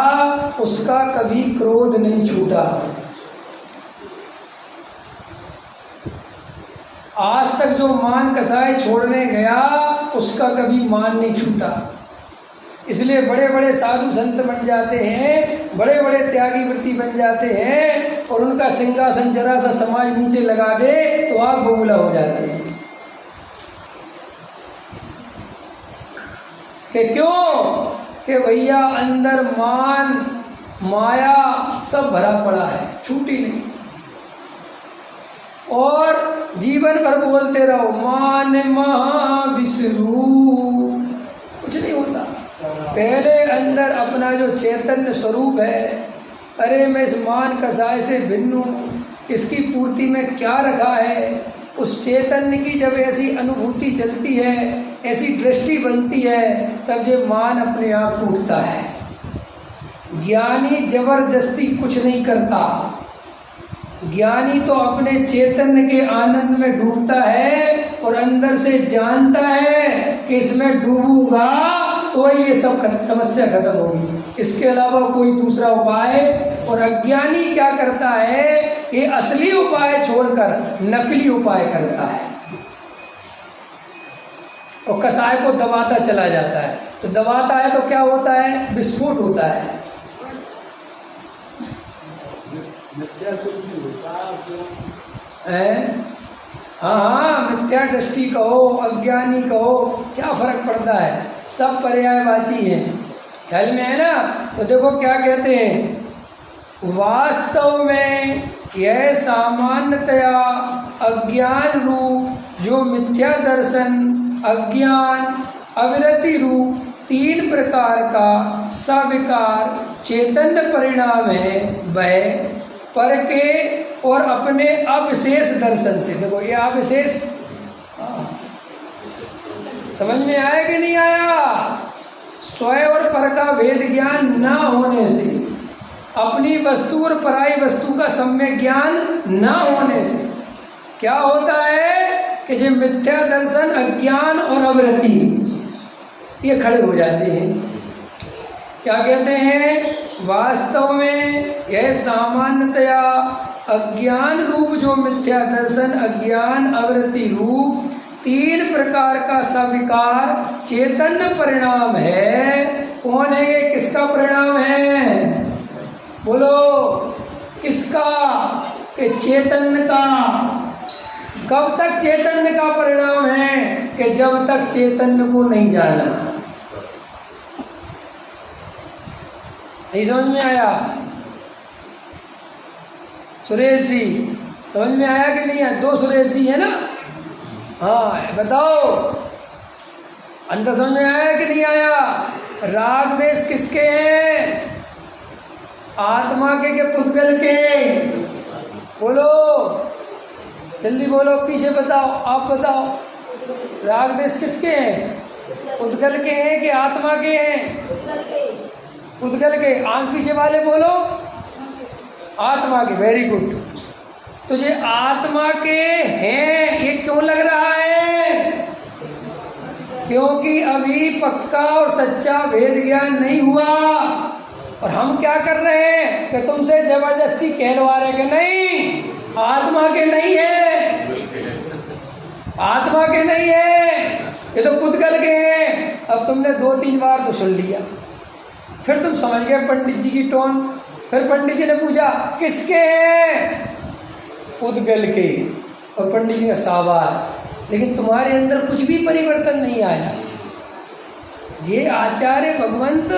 उसका कभी क्रोध नहीं छूटा। आज तक जो मान कसाय छोड़ने गया उसका कभी मान नहीं छूटा। इसलिए बड़े बड़े साधु संत बन जाते हैं, बड़े बड़े त्यागी वृत्ति बन जाते हैं और उनका सिंहासन जरा सा समाज नीचे लगा दे तो आग बबूला हो जाते हैं। कि क्यों? कि भैया अंदर मान माया सब भरा पड़ा है, छूटी नहीं। और जीवन भर बोलते रहो मान महाविष्णु, कुछ नहीं होता। पहले अंदर अपना जो चैतन्य स्वरूप है, अरे मैं इस मान कसाय से भिन्न हूँ, इसकी पूर्ति में क्या रखा है, उस चैतन्य की जब ऐसी अनुभूति चलती है, ऐसी दृष्टि बनती है, तब ये मान अपने आप टूटता है। ज्ञानी जबरदस्ती कुछ नहीं करता, ज्ञानी तो अपने चैतन्य के आनंद में डूबता है और अंदर से जानता है कि इसमें डूबूंगा तो ये सब समस्या खत्म होगी, इसके अलावा कोई दूसरा उपाय। और अज्ञानी क्या करता है? ये असली उपाय छोड़कर नकली उपाय करता है और कसाय को दबाता चला जाता है। तो दबाता है तो क्या होता है? विस्फोट होता है। हाँ, मिथ्या दृष्टि कहो, अज्ञानी कहो, क्या फर्क पड़ता है, सब पर्यायवाची हैं। ख्याल में है ना? तो देखो क्या कहते हैं, वास्तव में यह सामान्यतया अज्ञान रूप जो मिथ्या दर्शन, अज्ञान, अविरति रूप तीन प्रकार का सविकार चैतन्य परिणाम है वह पर के और अपने अविशेष दर्शन से। देखो ये अविशेष समझ में आया कि नहीं आया? स्वयं और पर का भेद ज्ञान न होने से, अपनी वस्तु और पराई वस्तु का सम्यक ज्ञान न होने से क्या होता है कि जो मिथ्या दर्शन, अज्ञान और अवृत्ति ये खड़े हो जाते हैं। क्या कहते हैं? वास्तव में यह सामान्यतया अज्ञान रूप जो मिथ्या दर्शन, अज्ञान, अवृत्ति रूप तीन प्रकार का सविकार चैतन्य परिणाम है। कौन है ये? किसका परिणाम है? बोलो किसका? कि चैतन्य का। कब तक चैतन्य का परिणाम है? कि जब तक चैतन्य को नहीं जाना। नहीं समझ में आया? सुरेश जी समझ में आया कि नहीं है? दो सुरेश जी है ना? हाँ बताओ, अंदर समझ में आया कि नहीं आया? राग देश किसके हैं? आत्मा के पुद्गल के? बोलो जल्दी बोलो, पीछे बताओ, आप बताओ। राग देश किसके हैं? पुद्गल के हैं कि आत्मा के हैं? पुद्गल के। आंख पीछे वाले बोलो आत्मा के। Very good. तो ये आत्मा के हैं, ये क्यों लग रहा है? क्योंकि अभी पक्का और सच्चा भेद ज्ञान नहीं हुआ। और हम क्या कर रहे हैं कि तुमसे जबरदस्ती कहलवा रहे कि नहीं, आत्मा के नहीं है, आत्मा के नहीं है, ये तो पुद्गल के हैं। अब तुमने 2-3 बार तो सुन लिया, फिर तुम समझ गए पंडित जी की टोन। फिर पंडित जी ने पूछा किसके हैं? पुद्गल के। और पंडित जी ने शाबाश, लेकिन तुम्हारे अंदर कुछ भी परिवर्तन नहीं आया। ये आचार्य भगवंत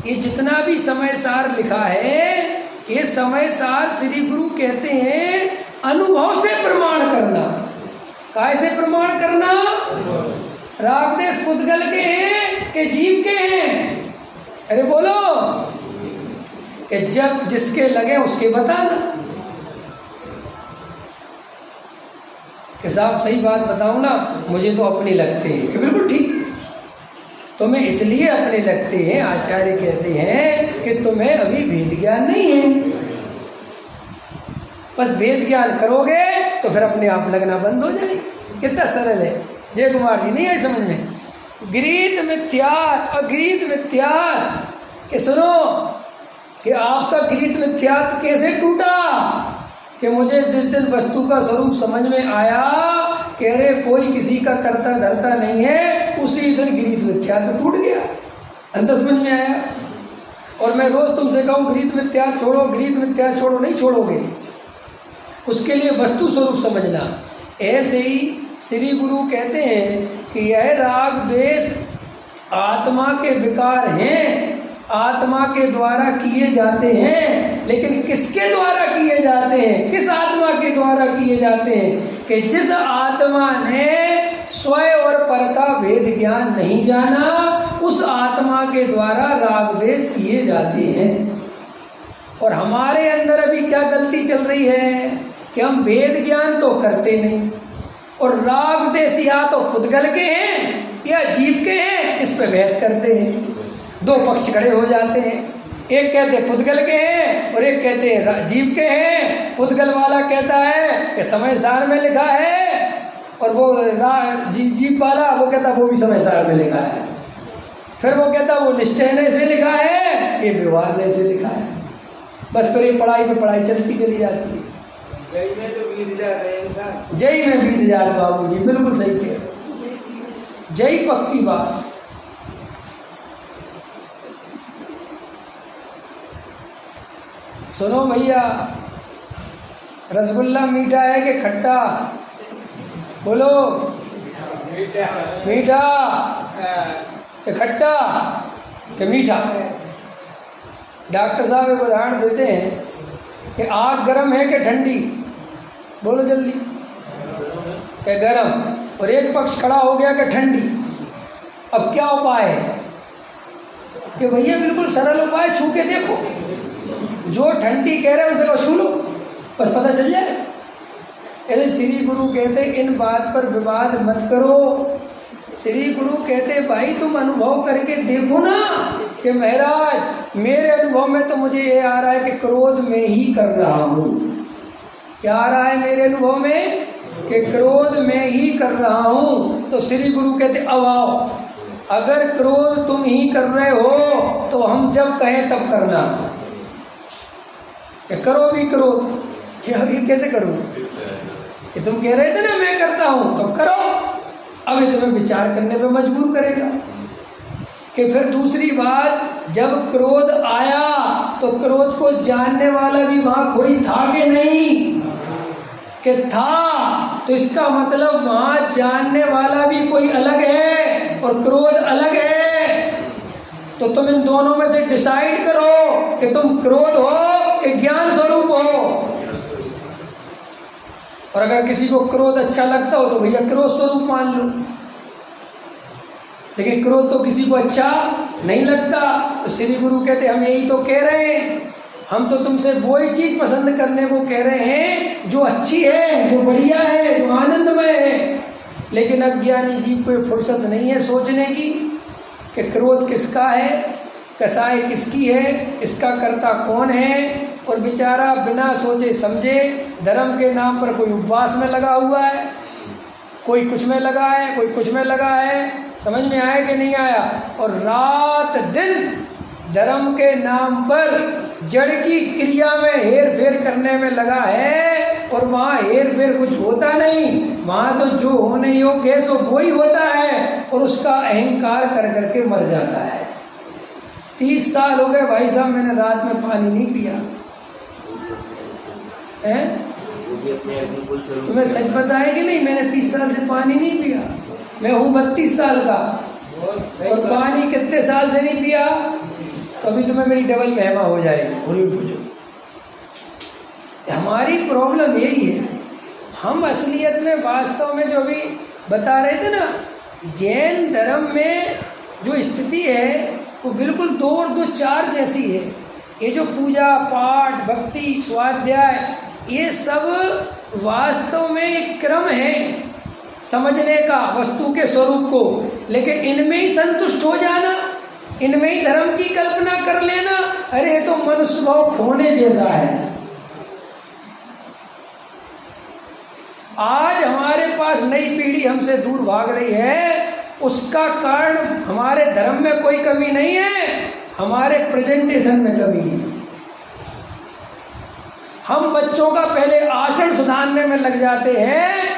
ये जितना भी समय सार लिखा है, ये समय सार श्री गुरु कहते हैं अनुभव से प्रमाण करना। कैसे प्रमाण करना? रागदेश पुद्गल के हैं कि जीव के हैं? अरे बोलो कि जब जिसके लगे उसके बताना। कि साहब सही बात बताऊं ना, मुझे तो अपने लगते हैं। कि बिल्कुल ठीक, तुम्हें इसलिए अपने लगते हैं। आचार्य कहते हैं कि तुम्हें अभी भेद ज्ञान नहीं है। बस भेद ज्ञान करोगे तो फिर अपने आप लगना बंद हो जाएगा। कितना सरल है। जय कुमार जी, नहीं है समझ में? गृहीत मिथ्यात्, अगृहीत मिथ्यात्। कि सुनो कि आपका गृहीत मिथ्यात् कैसे टूटा? कि मुझे जिस दिन वस्तु का स्वरूप समझ में आया कि अरे कोई किसी का करता धरता नहीं है, उसी दिन गृहीत मिथ्यात् टूट गया। अंदर समझ में आया? और मैं रोज तुमसे कहूँ गृहीत मिथ्यात् छोड़ो, गृहीत मिथ्यात् छोड़ो, नहीं छोड़ोगे। उसके लिए वस्तु स्वरूप समझना। ऐसे ही श्री गुरु कहते हैं कि यह राग द्वेष आत्मा के विकार हैं, आत्मा के द्वारा किए जाते हैं। लेकिन किसके द्वारा किए जाते हैं? किस आत्मा के द्वारा किए जाते हैं? कि जिस आत्मा ने स्वयं और पर का भेद ज्ञान नहीं जाना, उस आत्मा के द्वारा राग द्वेष किए जाते हैं। और हमारे अंदर अभी क्या गलती चल रही है कि हम भेद ज्ञान तो करते नहीं, और राग द्वेष या तो पुद्गल के हैं या जीव के हैं, इस पे बहस करते हैं। दो पक्ष खड़े हो जाते हैं। एक कहते पुद्गल के हैं और एक कहते हैं जीव के हैं। पुद्गल वाला कहता है कि समय सार में लिखा है, और वो जीव वाला वो कहता वो भी समय सार में लिखा है। फिर वो कहता वो निश्चय से लिखा है, ये व्यवहार ने से लिखा है। बस फिर ये पढ़ाई पे पढ़ाई चलती चली जाती है। जय में तो बीत जाता है इंसान। जय में बीत जाता बाबू जी, बिल्कुल सही कह रहे। जय पक्की बात। सुनो भैया, रसगुल्ला मीठा है कि खट्टा? बोलो मीठा। मीठा कि खट्टा कि मीठा? डॉक्टर साहब एक उदाहरण देते हैं कि आग गर्म है कि ठंडी? बोलो जल्दी। कि गर्म। और एक पक्ष खड़ा हो गया कि ठंडी। अब क्या उपाय है? कि भैया बिल्कुल सरल उपाय छू के देखो, जो ठंडी कह रहे हैं उनसे छू लो, बस पता चल जाए। ऐसे श्री गुरु कहते इन बात पर विवाद मत करो। श्री गुरु कहते भाई तुम अनुभव करके देखो ना कि महाराज मेरे अनुभव में तो मुझे ये आ रहा है कि क्रोध में ही कर रहा हूँ। क्या आ रहा है मेरे अनुभव में कि क्रोध में ही कर रहा हूँ। तो श्री गुरु कहते अब आओ, अगर क्रोध तुम ही कर रहे हो तो हम जब कहें तब करना, करो भी क्रोध। कि अभी कैसे करूँ कि तुम कह रहे थे ना मैं करता हूँ, तब करो। अभी तुम्हें विचार करने पे मजबूर करेगा। कि फिर दूसरी बात, जब क्रोध आया तो क्रोध को जानने वाला भी वहाँ कोई था कि नहीं, कि था, तो इसका मतलब वहाँ जानने वाला भी कोई अलग है और क्रोध अलग है। तो तुम इन दोनों में से डिसाइड करो कि तुम क्रोध हो कि ज्ञान स्वरूप हो। और अगर किसी को क्रोध अच्छा लगता हो तो भैया क्रोध स्वरूप मान लो, लेकिन क्रोध तो किसी को अच्छा नहीं लगता। तो श्री गुरु कहते हम यही तो कह रहे हैं, हम तो तुमसे वही चीज़ पसंद करने को कह रहे हैं जो अच्छी है, जो बढ़िया है, जो आनंदमय है। लेकिन अज्ञानी जीव को फुर्सत नहीं है सोचने की कि क्रोध किसका है, कसाई किसकी है, इसका कर्ता कौन है। और बेचारा बिना सोचे समझे धर्म के नाम पर कोई उपवास में लगा हुआ है, कोई कुछ में लगा है, कोई कुछ में लगा है। समझ में आया कि नहीं आया। और रात दिन धर्म के नाम पर जड़ की क्रिया में हेर फेर करने में लगा है। और वहाँ हेर फेर कुछ होता नहीं, वहाँ तो जो होने योग्य है सो वही होता है। और उसका अहंकार कर करके मर जाता है। 30 साल हो गए भाई साहब मैंने रात में पानी नहीं पिया है। तुम्हें सच पता है कि नहीं, मैंने 30 साल से पानी नहीं पिया। मैं हूँ 32 साल का और पानी कितने साल से नहीं पिया। तो अभी तुम्हें मेरी डबल महिमा हो जाएगी। कुछ हमारी प्रॉब्लम यही है, हम असलियत में वास्तव में जो अभी बता रहे थे ना, जैन धर्म में जो स्थिति है वो बिल्कुल 2 और 2 4 जैसी है। ये जो पूजा पाठ भक्ति स्वाध्याय ये सब वास्तव में एक क्रम है समझने का वस्तु के स्वरूप को, लेकिन इनमें ही संतुष्ट हो जाना, इनमें ही धर्म की कल्पना कर लेना, अरे ये तो मनुष्य भाव खोने जैसा है। आज हमारे पास नई पीढ़ी हमसे दूर भाग रही है, उसका कारण हमारे धर्म में कोई कमी नहीं है, हमारे प्रेजेंटेशन में कमी है। हम बच्चों का पहले आचरण सुधारने में लग जाते हैं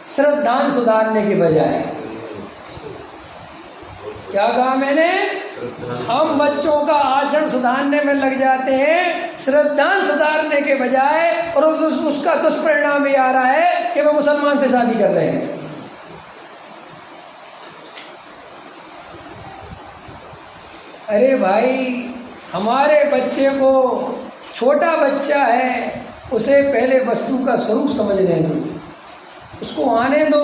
श्रद्धान सुधारने के बजाय। क्या कहा मैंने? हम बच्चों का आचरण सुधारने में लग जाते हैं श्रद्धान सुधारने के बजाय, और उसका दुष्परिणाम ये आ रहा है कि वो मुसलमान से शादी कर रहे हैं। अरे भाई, हमारे बच्चे को, छोटा बच्चा है, उसे पहले वस्तु का स्वरूप समझने दो, उसको आने दो।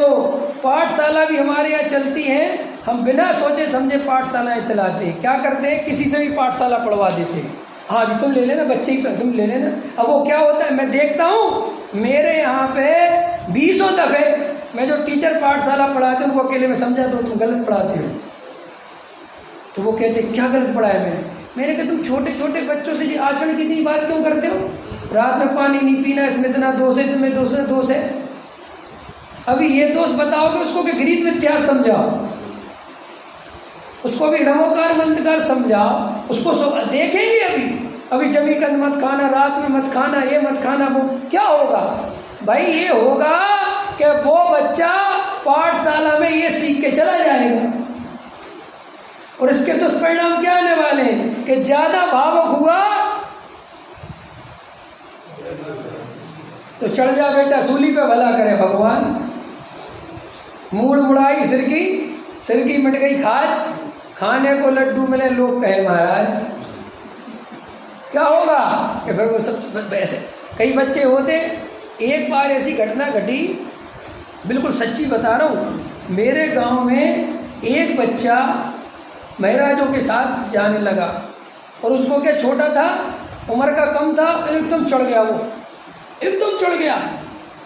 पाठशाला भी हमारे यहाँ चलती है, हम बिना सोचे समझे पाठशालाएँ चलाते हैं। क्या करते हैं, किसी से भी पाठशाला पढ़वा देते हैं। हाँ जी तुम ले लेना, बच्चे ही तो तुम ले लेना। अब वो क्या होता है, मैं देखता हूँ मेरे यहाँ पे 20 दफ़े मैं जो टीचर पाठशाला पढ़ाते हैं उनको अकेले में समझाता हूँ तुम गलत पढ़ाते हो। तो वो कहते क्या गलत पढ़ाया मैंने कहा तुम छोटे छोटे बच्चों से जी आचरण की इतनी बात क्यों करते हो, रात में पानी नहीं पीना इसमें इतना दोष है, तुम्हें दोष है। अभी ये दोष बताओगे उसको कि गृहीत मिथ्या समझाओ, उसको भी नमोकार मंत्रकार समझाओ, उसको देखेंगे। अभी जमी कंद मत खाना, रात में मत खाना, ये मत खाना, वो क्या होगा भाई? ये होगा कि वो बच्चा पाठशाला में ये सीख के चला जाएगा, और इसके दुष्परिणाम क्या आने वाले हैं कि ज़्यादा भावुक हुआ तो चढ़ जा बेटा सूली पे, भला करे भगवान। मूड़ मुड़ाई सिर की मिट गई खाज, खाने को लड्डू मिले लोग कहे महाराज। क्या होगा कि फिर वो सब ऐसे कई बच्चे होते। एक बार ऐसी घटना घटी, बिल्कुल सच्ची बता रहा हूँ, मेरे गांव में एक बच्चा महाराजों के साथ जाने लगा। और उसको क्या, छोटा था, उम्र का कम था, और एकदम चढ़ गया, वो एकदम चढ़ गया।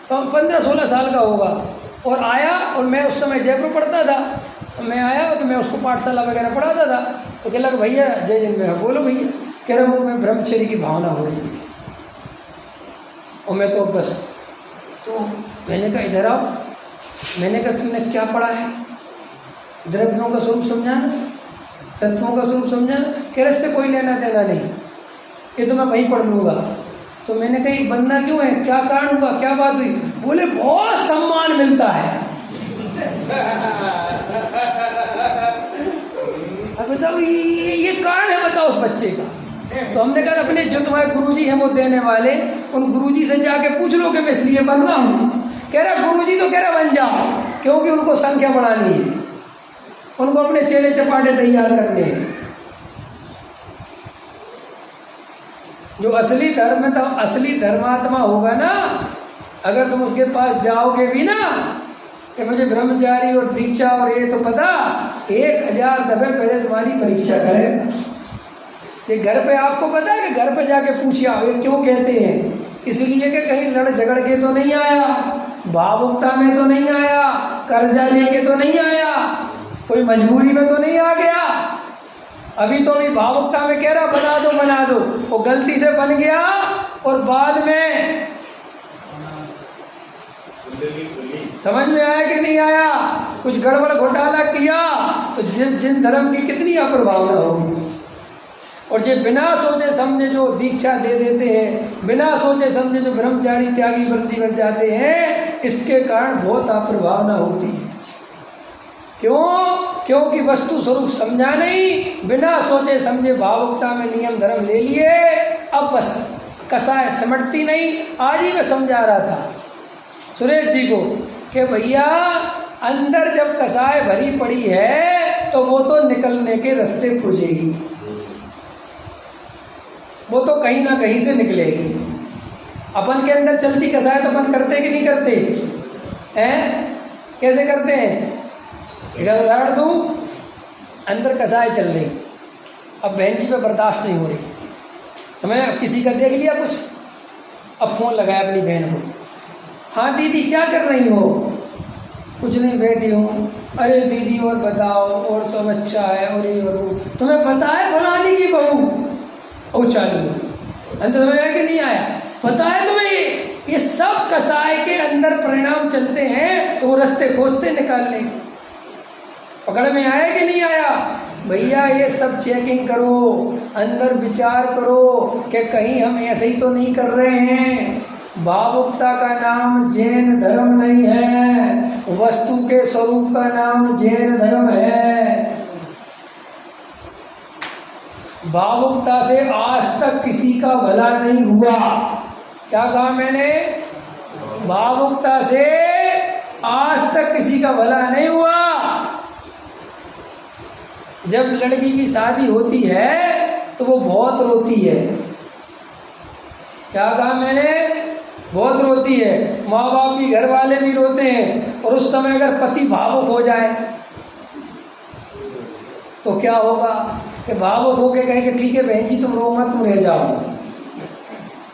तो 15-16 साल का होगा। और आया, और मैं उस समय जयपुर पढ़ता था, तो मैं आया तो मैं उसको पाठशाला वगैरह पढ़ाता था। तो कह लगा भैया जय जैन में, बोलो भैया। कह रहा वो मैं ब्रह्मचर्य की भावना हो रही है। और मैं तो बस, तो मैंने कहा इधर आओ। मैंने कहा तुमने क्या पढ़ा है? द्रव्यों का स्वरूप समझाना, तत्वों का स्वरूप समझाना। कह रहे इससे कोई लेना देना नहीं, ये तो मैं वहीं पढ़ लूँगा। तो मैंने कही बनना क्यों है, क्या कारण हुआ, क्या बात हुई? बोले बहुत सम्मान मिलता है। अब बताओ ये कारण है, बताओ उस बच्चे का। तो हमने कहा अपने जो तुम्हारे गुरुजी हैं वो देने वाले, उन गुरुजी से जाके पूछ लो कि मैं इसलिए बन रहा हूँ। कह रहा गुरुजी तो कह रहा बन जाओ, क्योंकि उनको संख्या बढ़ानी है, उनको अपने चेले चपाटे तैयार करने हैं। जो असली धर्म, तो असली धर्मात्मा होगा ना, अगर तुम उसके पास जाओगे भी ना कि मुझे ब्रह्मचारी और दीक्षा और ये तो पता, 1000 दफे पहले तुम्हारी परीक्षा करेगा। ये घर पे आपको पता है कि घर पे जाके पूछिए ये क्यों कहते हैं, इसलिए कि कहीं लड़ झगड़ के तो नहीं आया, भावुकता में तो नहीं आया, कर्जा लेके तो नहीं आया, कोई मजबूरी में तो नहीं आ गया। अभी तो अभी भावुकता में कह रहा बना दो, वो गलती से बन गया और बाद में समझ में आया कि नहीं आया, कुछ गड़बड़ घोटाला किया तो जिन धर्म की कितनी अप्रभावना होगी। और जो बिना सोचे समझे जो दीक्षा दे देते हैं, बिना सोचे समझे जो ब्रह्मचारी त्यागी व्रती बन जाते हैं, इसके कारण बहुत अप्रभावना होती है। क्यों? क्योंकि वस्तु स्वरूप समझा नहीं, बिना सोचे समझे भावुकता में नियम धर्म ले लिए। अब बस कसाय समझती नहीं। आज ही मैं समझा रहा था सुरेश जी को कि भैया अंदर जब कसाय भरी पड़ी है तो वो तो निकलने के रास्ते खोजेगी, वो तो कहीं ना कहीं से निकलेगी। अपन के अंदर चलती कसाय तो अपन करते कि नहीं करते हैं? कैसे करते हैं? एक उदाहरण दूँ, अंदर कसाय चल रही, अब बहन जी पे बर्दाश्त नहीं हो रही, समझ, अब किसी का देख लिया कुछ, अब फ़ोन लगाया अपनी बहन को, हाँ दीदी क्या कर रही हो? कुछ नहीं बैठी हूँ। अरे दीदी और बताओ, और सब अच्छा है, और ये और वो, तुम्हें पता है फलानी की बहू, और चालू हो गई। अंत समझ आया कि नहीं आया? पता है तुम्हें ये सब कसाय के अंदर परिणाम चलते हैं, तो वो रास्ते खोजते निकालने की। पकड़ में आया कि नहीं आया? भैया ये सब चेकिंग करो, अंदर विचार करो कि कहीं हम ऐसे ही तो नहीं कर रहे हैं। भावुकता का नाम जैन धर्म नहीं है, वस्तु के स्वरूप का नाम जैन धर्म है। भावुकता से आज तक किसी का भला नहीं हुआ। क्या कहा मैंने? भावुकता से आज तक किसी का भला नहीं हुआ। जब लड़की की शादी होती है तो वो बहुत रोती है। क्या कहा मैंने? बहुत रोती है। माँ बाप भी, घर वाले भी रोते हैं। और उस समय अगर पति भावुक हो जाए तो क्या होगा कि भावुक होके कहे कि ठीक है बहन जी तुम रो मत, तुम रह जाओ,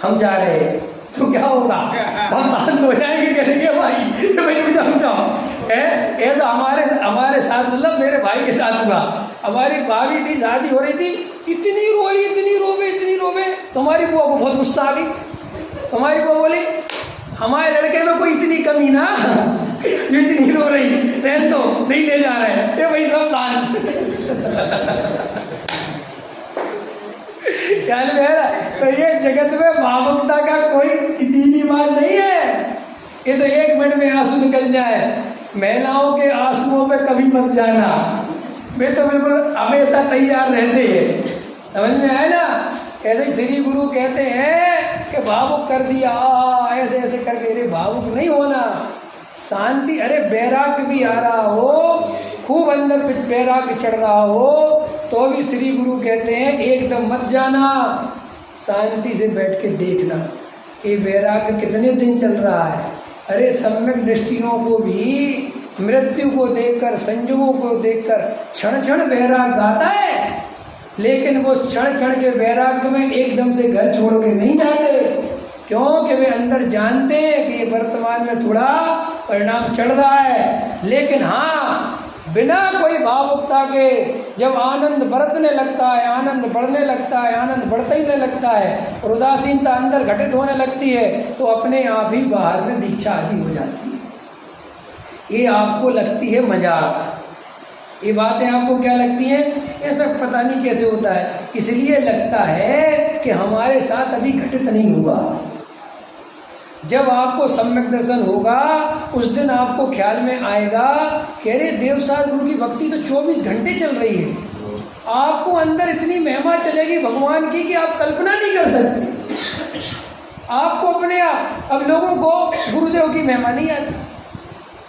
हम जा रहे हैं, तो क्या होगा? सब शांत हो जाएंगे, कहेंगे भाई जाओ। ऐसा हमारे साथ, मतलब मेरे भाई के साथ हुआ। हमारी भाभी थी, शादी हो रही थी, इतनी रोवे, तो हमारी बुआ को बहुत गुस्सा आ गई। हमारी बुआ बोली हमारे लड़के में कोई इतनी कमी ना, जो इतनी रो रही, रहने दो, नहीं ले जा रहे हैं। ये भाई सब शांत। ख्याल में है? तो ये जगत में भावुकता का कोई इतनी बात नहीं है। ये तो 1 मिनट में आंसू निकल जाए। महिलाओं के आंसुओं पे कभी मत जाना, वे तो बिल्कुल हमेशा तैयार रहते हैं। समझ में आया ना? ऐसे ही श्री गुरु कहते हैं कि भावुक कर दिया, ऐसे ऐसे करके। अरे भावुक नहीं होना, शांति। अरे बैराग भी आ रहा हो, खूब अंदर बैराग चढ़ रहा हो, तो भी श्री गुरु कहते हैं एकदम मत जाना, शांति से बैठ के देखना कि बैराग कितने दिन चल रहा है। अरे सम्यक दृष्टियों को भी मृत्यु को देखकर, संजोगों को देखकर क्षण क्षण वैराग गाता है, लेकिन वो क्षण क्षण के वैराग्य में एकदम से घर छोड़ के नहीं जाते। क्योंकि वे अंदर जानते हैं कि ये वर्तमान में थोड़ा परिणाम चढ़ रहा है, लेकिन हाँ, बिना कोई भावुकता के जब आनंद बरतने लगता है, आनंद बढ़ने लगता है, आनंद बढ़ता ही नहीं लगता है और उदासीनता अंदर घटित होने लगती है, तो अपने आप ही बाहर में दीक्षा आदि हो जाती है। ये आपको लगती है मजाक, ये बातें आपको क्या लगती हैं, ऐसा पता नहीं कैसे होता है, इसलिए लगता है कि हमारे साथ अभी घटित नहीं हुआ। जब आपको सम्यक दर्शन होगा उस दिन आपको ख्याल में आएगा कि अरे देवसाद गुरु की भक्ति तो 24 घंटे चल रही है। आपको अंदर इतनी महिमा चलेगी भगवान की कि आप कल्पना नहीं कर सकते। आपको अपने आप, अब लोगों को गुरुदेव की महिमा नहीं आती,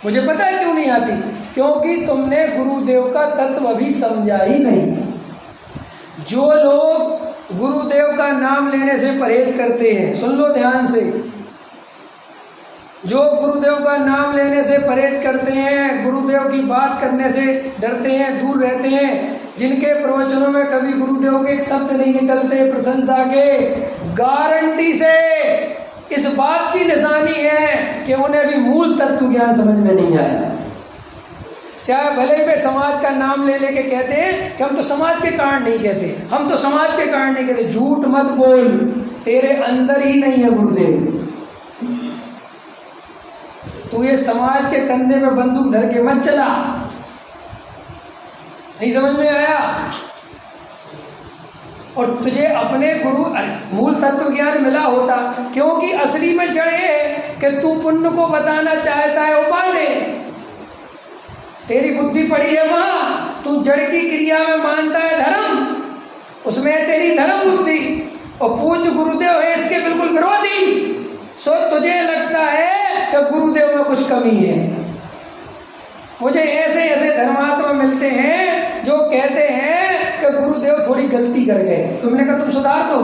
मुझे पता है क्यों नहीं आती, क्योंकि तुमने गुरुदेव का तत्व अभी समझा ही नहीं। जो लोग गुरुदेव का नाम लेने से परहेज करते हैं, सुन लो ध्यान से, जो गुरुदेव का नाम लेने से परहेज करते हैं, गुरुदेव की बात करने से डरते हैं, दूर रहते हैं, जिनके प्रवचनों में कभी गुरुदेव के एक शब्द नहीं निकलते प्रशंसा के, गारंटी से इस बात की निशानी है कि उन्हें भी मूल तत्व ज्ञान समझ में नहीं आया। चाहे भले में समाज का नाम ले लेके कहते हैं कि हम तो समाज के कारण नहीं कहते, हम तो समाज के कारण नहीं कहते, झूठ मत बोल, तेरे अंदर ही नहीं है गुरुदेव। तू ये समाज के कंधे में बंदूक धर के मत चला। नहीं समझ में आया? और तुझे अपने गुरु मूल तत्व ज्ञान मिला होता, क्योंकि असली में जड़ है कि तू पुण्य को बताना चाहता है, उपा दे, तेरी बुद्धि पड़ी है वहां, तू जड़ की क्रिया में मानता है धर्म, उसमें है तेरी धर्म बुद्धि, और पूज्य गुरुदेव है इसके बिल्कुल विरोधी। सो तुझे लगता है कि गुरुदेव में कुछ कमी है। मुझे ऐसे ऐसे धर्मात्मा मिलते हैं जो कहते हैं कि गुरुदेव थोड़ी गलती कर गए, तुमने कहा तुम सुधार दो,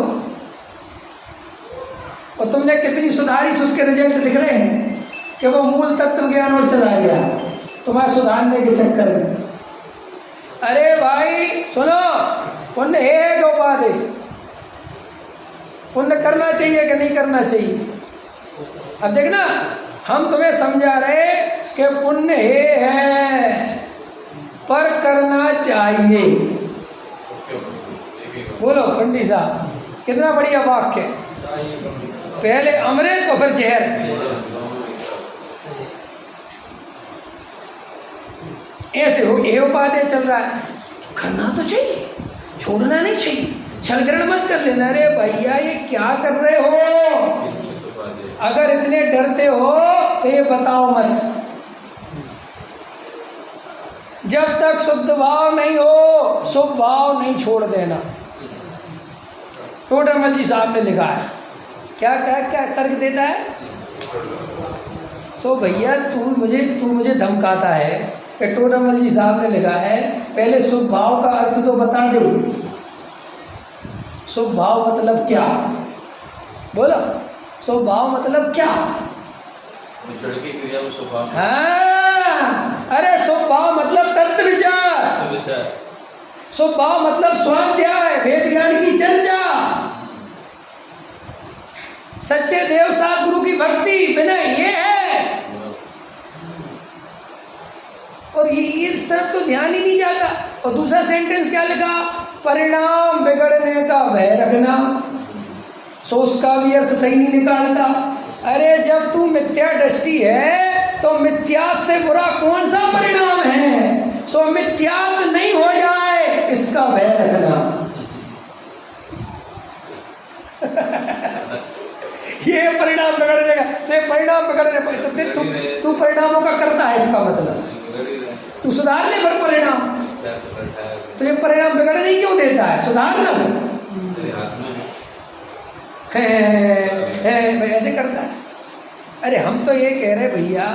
और तुमने कितनी सुधारी, उसके रिजल्ट दिख रहे हैं कि वो मूल तत्व ज्ञान और चला गया तुम्हारे सुधारने के चक्कर में। अरे भाई सुनो, पुण्य है कि उपाधि, पुण्य करना चाहिए कि नहीं करना चाहिए? अब देखना, हम तुम्हें समझा रहे कि पुण्य है पर करना चाहिए। बोलो पंडित साहब, कितना बढ़िया वाक्य, पहले अमृत तो फिर जहर। ऐसे हो ये उपाध्याय चल रहा है, करना तो चाहिए, छोड़ना नहीं चाहिए, छलग्रहण मत कर लेना। अरे भैया ये क्या कर रहे हो? अगर इतने डरते हो तो ये बताओ मत। जब तक शुद्ध भाव नहीं हो, शुभ भाव नहीं छोड़ देना। टोडरमल जी साहब ने लिखा है, क्या क्या क्या तर्क देता है। सो भैया तू मुझे धमकाता है कि टोडरमल जी साहब ने लिखा है, पहले शुभ भाव का अर्थ तो बता दो। शुभ भाव मतलब क्या? बोलो, शुभ भाव मतलब क्या? हाँ, अरे शुभ भाव मतलब तत्व विचार, शुभ भाव मतलब स्वाध्याय, वेद ज्ञान की चर्चा, सच्चे देव साथ गुरु की भक्ति, बिना ये है। और ये इस तरफ तो ध्यान ही नहीं जाता। और दूसरा सेंटेंस क्या लिखा? परिणाम बिगड़ने का भय रखना। सो उसका भी अर्थ सही नहीं निकालता। अरे जब तू मिथ्या दृष्टि है तो मिथ्यात से बुरा कौन सा परिणाम है? सो मिथ्यात नहीं हो जाए इसका भय रखना। ये परिणाम बिगड़ देगा, तो ये परिणाम बिगड़ने पर तो तू परिणामों का करता है, इसका मतलब तू सुधार ले पर परिणाम। तो ये परिणाम बिगड़ने ही क्यों देता है? सुधार ना मैं ऐसे करता है। अरे हम तो ये कह रहे भैया,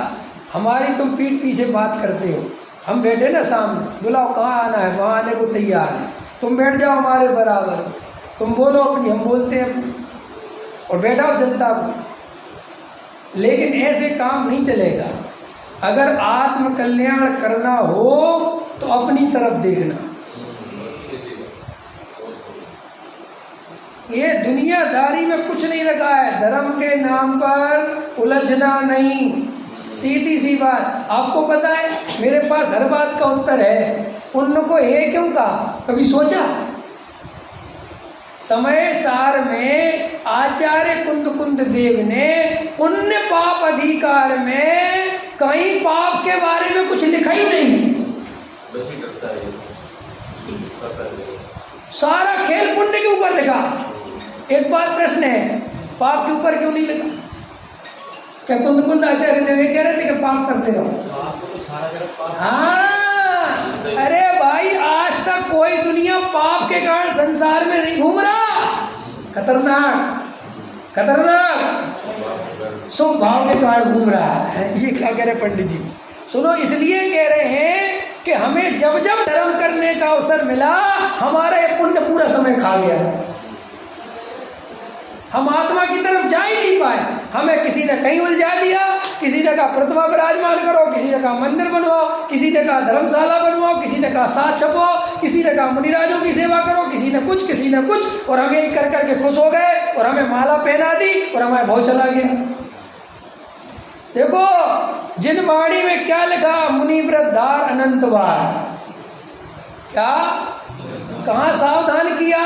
हमारी तुम पीठ पीछे बात करते हो, हम बैठे ना सामने, बुलाओ कहाँ आना है, वहाँ आने को तैयार है, तुम बैठ जाओ हमारे बराबर, तुम बोलो अपनी, हम बोलते हैं अपनी, और बैठाओ जनता को। लेकिन ऐसे काम नहीं चलेगा। अगर आत्म कल्याण करना हो तो अपनी तरफ देखना। ये दुनियादारी में कुछ नहीं रखा है, धर्म के नाम पर उलझना नहीं, सीधी सी बात। आपको पता है मेरे पास हर बात का उत्तर है, उनको हे क्यों कहा, कभी सोचा? समय सार में आचार्य कुंद देव ने पुण्य पाप अधिकार में कहीं पाप के बारे में कुछ लिखा ही नहीं। सारा खेल पुण्य के ऊपर लिखा। एक बात प्रश्न है, पाप के ऊपर क्यों नहीं लिखा? क्या कुंद आचार्य देव ये कह रहे थे कि पाप करते रहो? हाँ, अरे भाई आज तक कोई दुनिया पाप के कारण संसार में नहीं घूम रहा। खतरनाक शुभ भाव के कारण घूम रहा है। ये क्या कह रहे पंडित जी? सुनो, इसलिए कह रहे हैं कि हमें जब जब धर्म करने का अवसर मिला हमारा ये पुण्य पूरा समय खा गया। हम आत्मा की तरफ जा ही नहीं पाए। हमें किसी ने कहीं उलझा दिया, किसी ने कहा प्रतिमा विराजमान करो, किसी ने कहा मंदिर बनवाओ, किसी ने कहा धर्मशाला बनवाओ, किसी ने कहा साथ छपवाओ, किसी ने कहा मुनिराजों की सेवा करो, किसी ने कुछ, और हम यही कर करके खुश हो गए और हमें माला पहना दी और हमारा भाव चला गया। देखो जिन बाणी में क्या लिखा, मुनि व्रत धार अनंत बार। क्या कहाँ सावधान किया?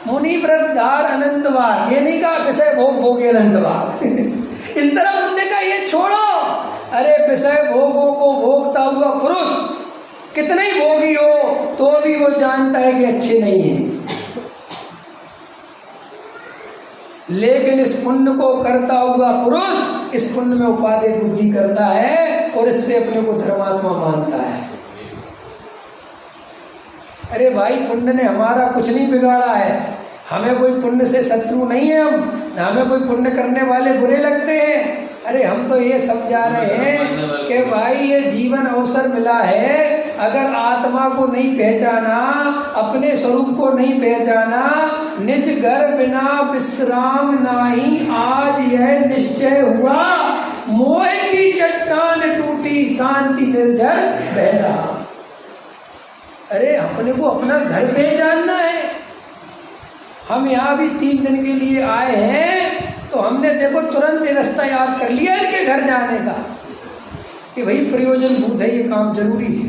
मुनि व्रत धार अनंत बार। ये नहीं कहा विषय भोग भोगे अनंत बार। इस तरह मुन्ने का ये छोड़ो। अरे विषय भोगों को भोगता हुआ पुरुष कितने ही भोगी हो तो भी वो जानता है कि अच्छे नहीं है, लेकिन इस पुण्य को करता हुआ पुरुष इस पुण्य में उपादेय बुद्धि करता है और इससे अपने को धर्मात्मा मानता है। अरे भाई पुण्य ने हमारा कुछ नहीं बिगाड़ा है, हमें कोई पुण्य से शत्रु नहीं है, हम हमें कोई पुण्य करने वाले बुरे लगते हैं। अरे हम तो ये समझा रहे हैं कि भाई ये जीवन अवसर मिला है, अगर आत्मा को नहीं पहचाना, अपने स्वरूप को नहीं पहचाना, निज घर बिना विश्राम नाही, आज यह निश्चय हुआ, मोह की चट्टान टूटी, शांति निर्झर बहरा। अरे अपने को अपना घर पहचानना है। हम यहाँ भी 3 दिन के लिए आए हैं तो हमने देखो तुरंत रास्ता याद कर लिया इनके घर जाने का कि भाई प्रयोजन भूत है, ये काम जरूरी है।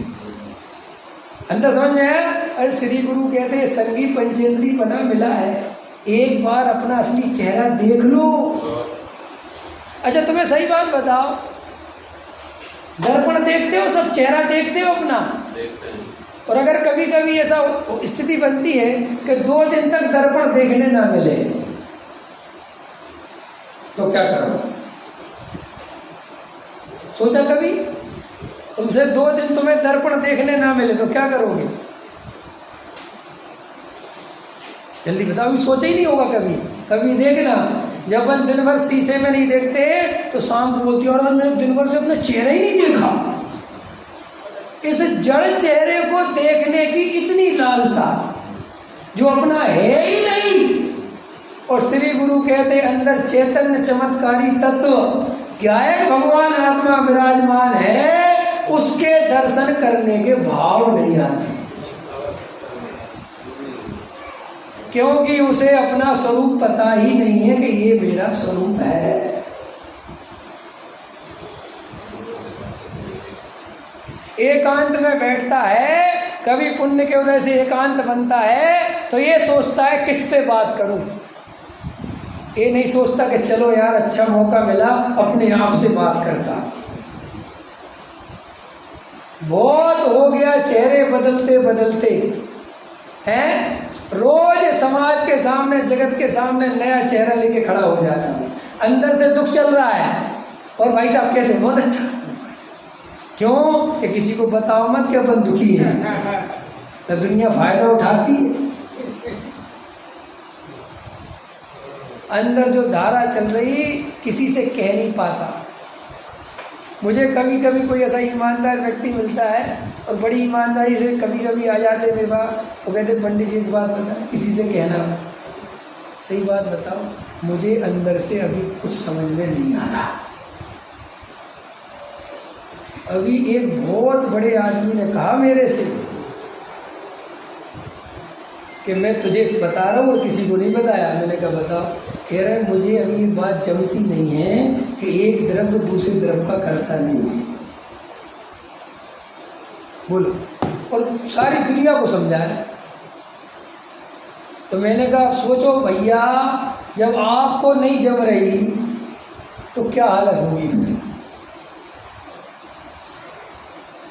अंदर समझ में आया? अरे श्री गुरु कहते हैं संगी पंचेंद्री बना मिला है, एक बार अपना असली चेहरा देख लो। अच्छा तुम्हें सही बात बताओ, दर्पण देखते हो, सब चेहरा देखते हो अपना? देखते हैं। और अगर कभी कभी ऐसा स्थिति बनती है कि 2 दिन तक दर्पण देखने ना मिले तो क्या करो? सोचा कभी? तुमसे 2 दिन तुम्हें दर्पण देखने ना मिले तो क्या करोगे? जल्दी बताओ, सोचा ही नहीं होगा कभी। कभी देखना, जब अपन दिन भर शीशे में नहीं देखते तो शाम को बोलती है और मैंने दिन भर से अपना चेहरा ही नहीं देखा। इस जड़ चेहरे को देखने की इतनी लालसा जो अपना है ही नहीं। और श्री गुरु कहते अंदर चैतन्य चमत्कारी तत्व गायक भगवान आत्मा विराजमान है, उसके दर्शन करने के भाव नहीं आते, क्योंकि उसे अपना स्वरूप पता ही नहीं है कि ये मेरा स्वरूप है। एकांत में बैठता है, कभी पुण्य के उदय से एकांत बनता है तो ये सोचता है किससे बात करूं। ये नहीं सोचता कि चलो यार अच्छा मौका मिला, अपने आप से बात करता। बहुत हो गया चेहरे बदलते बदलते हैं, रोज समाज के सामने, जगत के सामने नया चेहरा लेके खड़ा हो जाता। अंदर से दुख चल रहा है और भाई साहब कैसे, बहुत अच्छा। क्यों? कि किसी को बताओ मत कि अपन दुखी है, तो दुनिया फायदा उठाती है। अंदर जो धारा चल रही किसी से कह नहीं पाता। मुझे कभी कभी कोई ऐसा ईमानदार व्यक्ति मिलता है और बड़ी ईमानदारी से कभी कभी आ जाते मेरे पास, वो कहते पंडित जी एक बात बताओ, किसी से कहना सही बात बताओ, मुझे अंदर से अभी कुछ समझ में नहीं आता। अभी एक बहुत बड़े आदमी ने कहा मेरे से कि मैं तुझे बता रहा हूँ और किसी को नहीं बताया। मैंने कहा बताओ। कह रहे मुझे अभी ये बात जमती नहीं है कि एक द्रव्य दूसरे द्रव्य का करता नहीं है। बोलो। और सारी दुनिया को समझा रहा है। तो मैंने कहा सोचो भैया, जब आपको नहीं जम रही तो क्या हालत होगी फिर?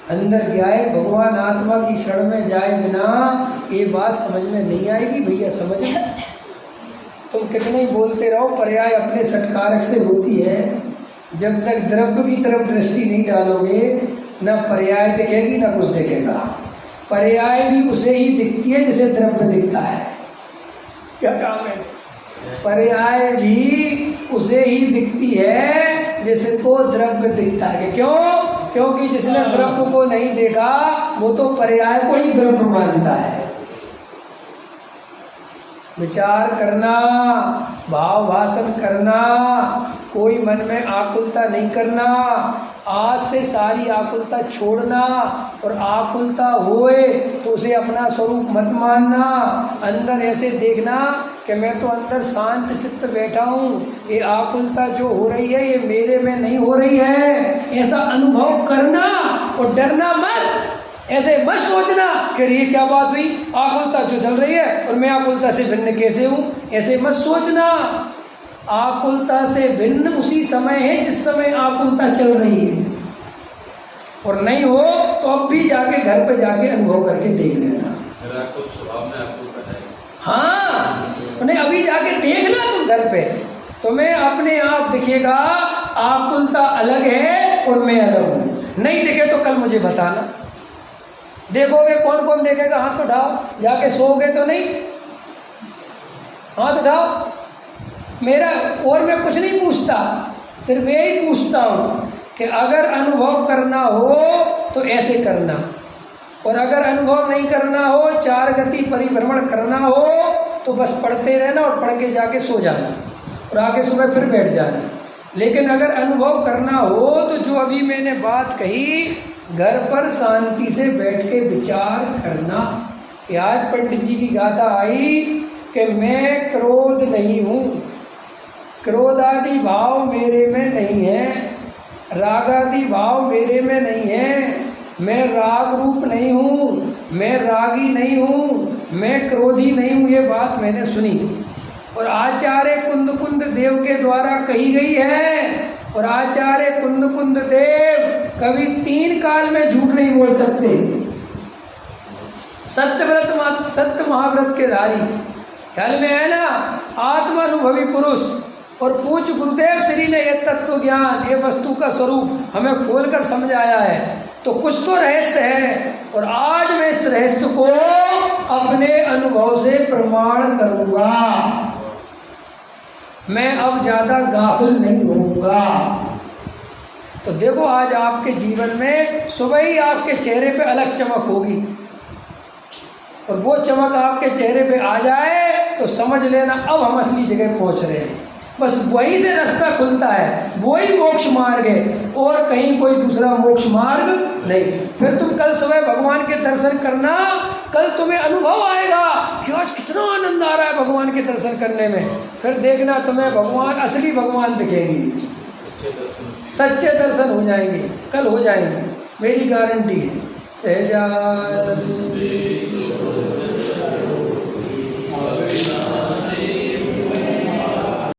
अंदर क्या है, भगवान आत्मा की शरण में जाए बिना ये बात समझ में नहीं आएगी भैया। समझ में तुम कितने ही बोलते रहो, पर्याय अपने सटकारक से होती है। जब तक द्रव्य की तरफ दृष्टि नहीं डालोगे न पर्याय दिखेगी न कुछ दिखेगा। पर्याय भी उसे ही दिखती है जिसे द्रव्य दिखता है। क्या काम है? पर्याय भी उसे ही दिखती है जिसको द्रव्य दिखता है। क्यों? क्योंकि जिसने द्रव्य को नहीं देखा वो तो पर्याय को ही द्रव्य मानता है। विचार करना, भाव भाषण करना, कोई मन में आकुलता नहीं करना, आज से सारी आकुलता छोड़ना, और आकुलता होए तो उसे अपना स्वरूप मत मानना। अंदर ऐसे देखना कि मैं तो अंदर शांत चित्त बैठा हूँ, ये आकुलता जो हो रही है ये मेरे में नहीं हो रही है, ऐसा अनुभव करना। और डरना मत, ऐसे मत सोचना कि ये क्या बात हुई, आकुलता जो चल रही है और मैं आकुलता से भिन्न कैसे हूँ, ऐसे मत सोचना। आकुलता से भिन्न उसी समय है जिस समय आकुलता चल रही है, और नहीं हो तो अब भी जाके घर पे जाके अनुभव करके देख लेना। कुछ स्वभाव में आपको पता है? हाँ, नहीं अभी जाके देख लो तुम घर पे, तुम्हें अपने आप दिखेगा आकुलता अलग है और मैं अलग हूँ। नहीं दिखे तो कल मुझे बताना। देखोगे कौन कौन देखेगा? हाथ उठाओ। जाके सोओगे तो नहीं? हाथ उठाओ। मेरा और मैं कुछ नहीं पूछता, सिर्फ यही पूछता हूँ कि अगर अनुभव करना हो तो ऐसे करना, और अगर अनुभव नहीं करना हो, चार गति परिभ्रमण करना हो तो बस पढ़ते रहना और पढ़ के जाके सो जाना और आगे सुबह फिर बैठ जाना। लेकिन अगर अनुभव करना हो तो जो अभी मैंने बात कही, घर पर शांति से बैठ के विचार करना कि आज पंडित जी की गाथा आई कि मैं क्रोध नहीं हूँ, क्रोध आदि भाव मेरे में नहीं है, राग आदि भाव मेरे में नहीं है, मैं राग रूप नहीं हूँ, मैं रागी नहीं हूँ, मैं क्रोधी नहीं हूँ। ये बात मैंने सुनी और आचार्य कुंद कुंद देव के द्वारा कही गई है। और आचार्य कुंद कुंद देव कभी 3 काल में झूठ नहीं बोल सकते। सत्यव्रत, सत्य महाव्रत के धारी, ख्याल में है ना? आत्मानुभवी पुरुष। और पूज्य गुरुदेव श्री ने यह तत्व ज्ञान, ये वस्तु का स्वरूप हमें खोलकर समझाया है, तो कुछ तो रहस्य है। और आज मैं इस रहस्य को अपने अनुभव से प्रमाण करूंगा। मैं अब ज़्यादा गाफिल नहीं होऊंगा। तो देखो आज आपके जीवन में सुबह ही आपके चेहरे पे अलग चमक होगी, और वो चमक आपके चेहरे पे आ जाए तो समझ लेना अब हम असली जगह पहुंच रहे हैं। बस वहीं से रास्ता खुलता है, वही मोक्ष मार्ग है, और कहीं कोई दूसरा मोक्ष मार्ग नहीं। फिर तुम कल सुबह भगवान के दर्शन करना, कल तुम्हें अनुभव आएगा कि आज कितना आनंद आ रहा है भगवान के दर्शन करने में। फिर देखना तुम्हें भगवान, असली भगवान दिखेंगी, सच्चे दर्शन हो जाएंगे, कल हो जाएंगे, मेरी गारंटी है। सहजानंद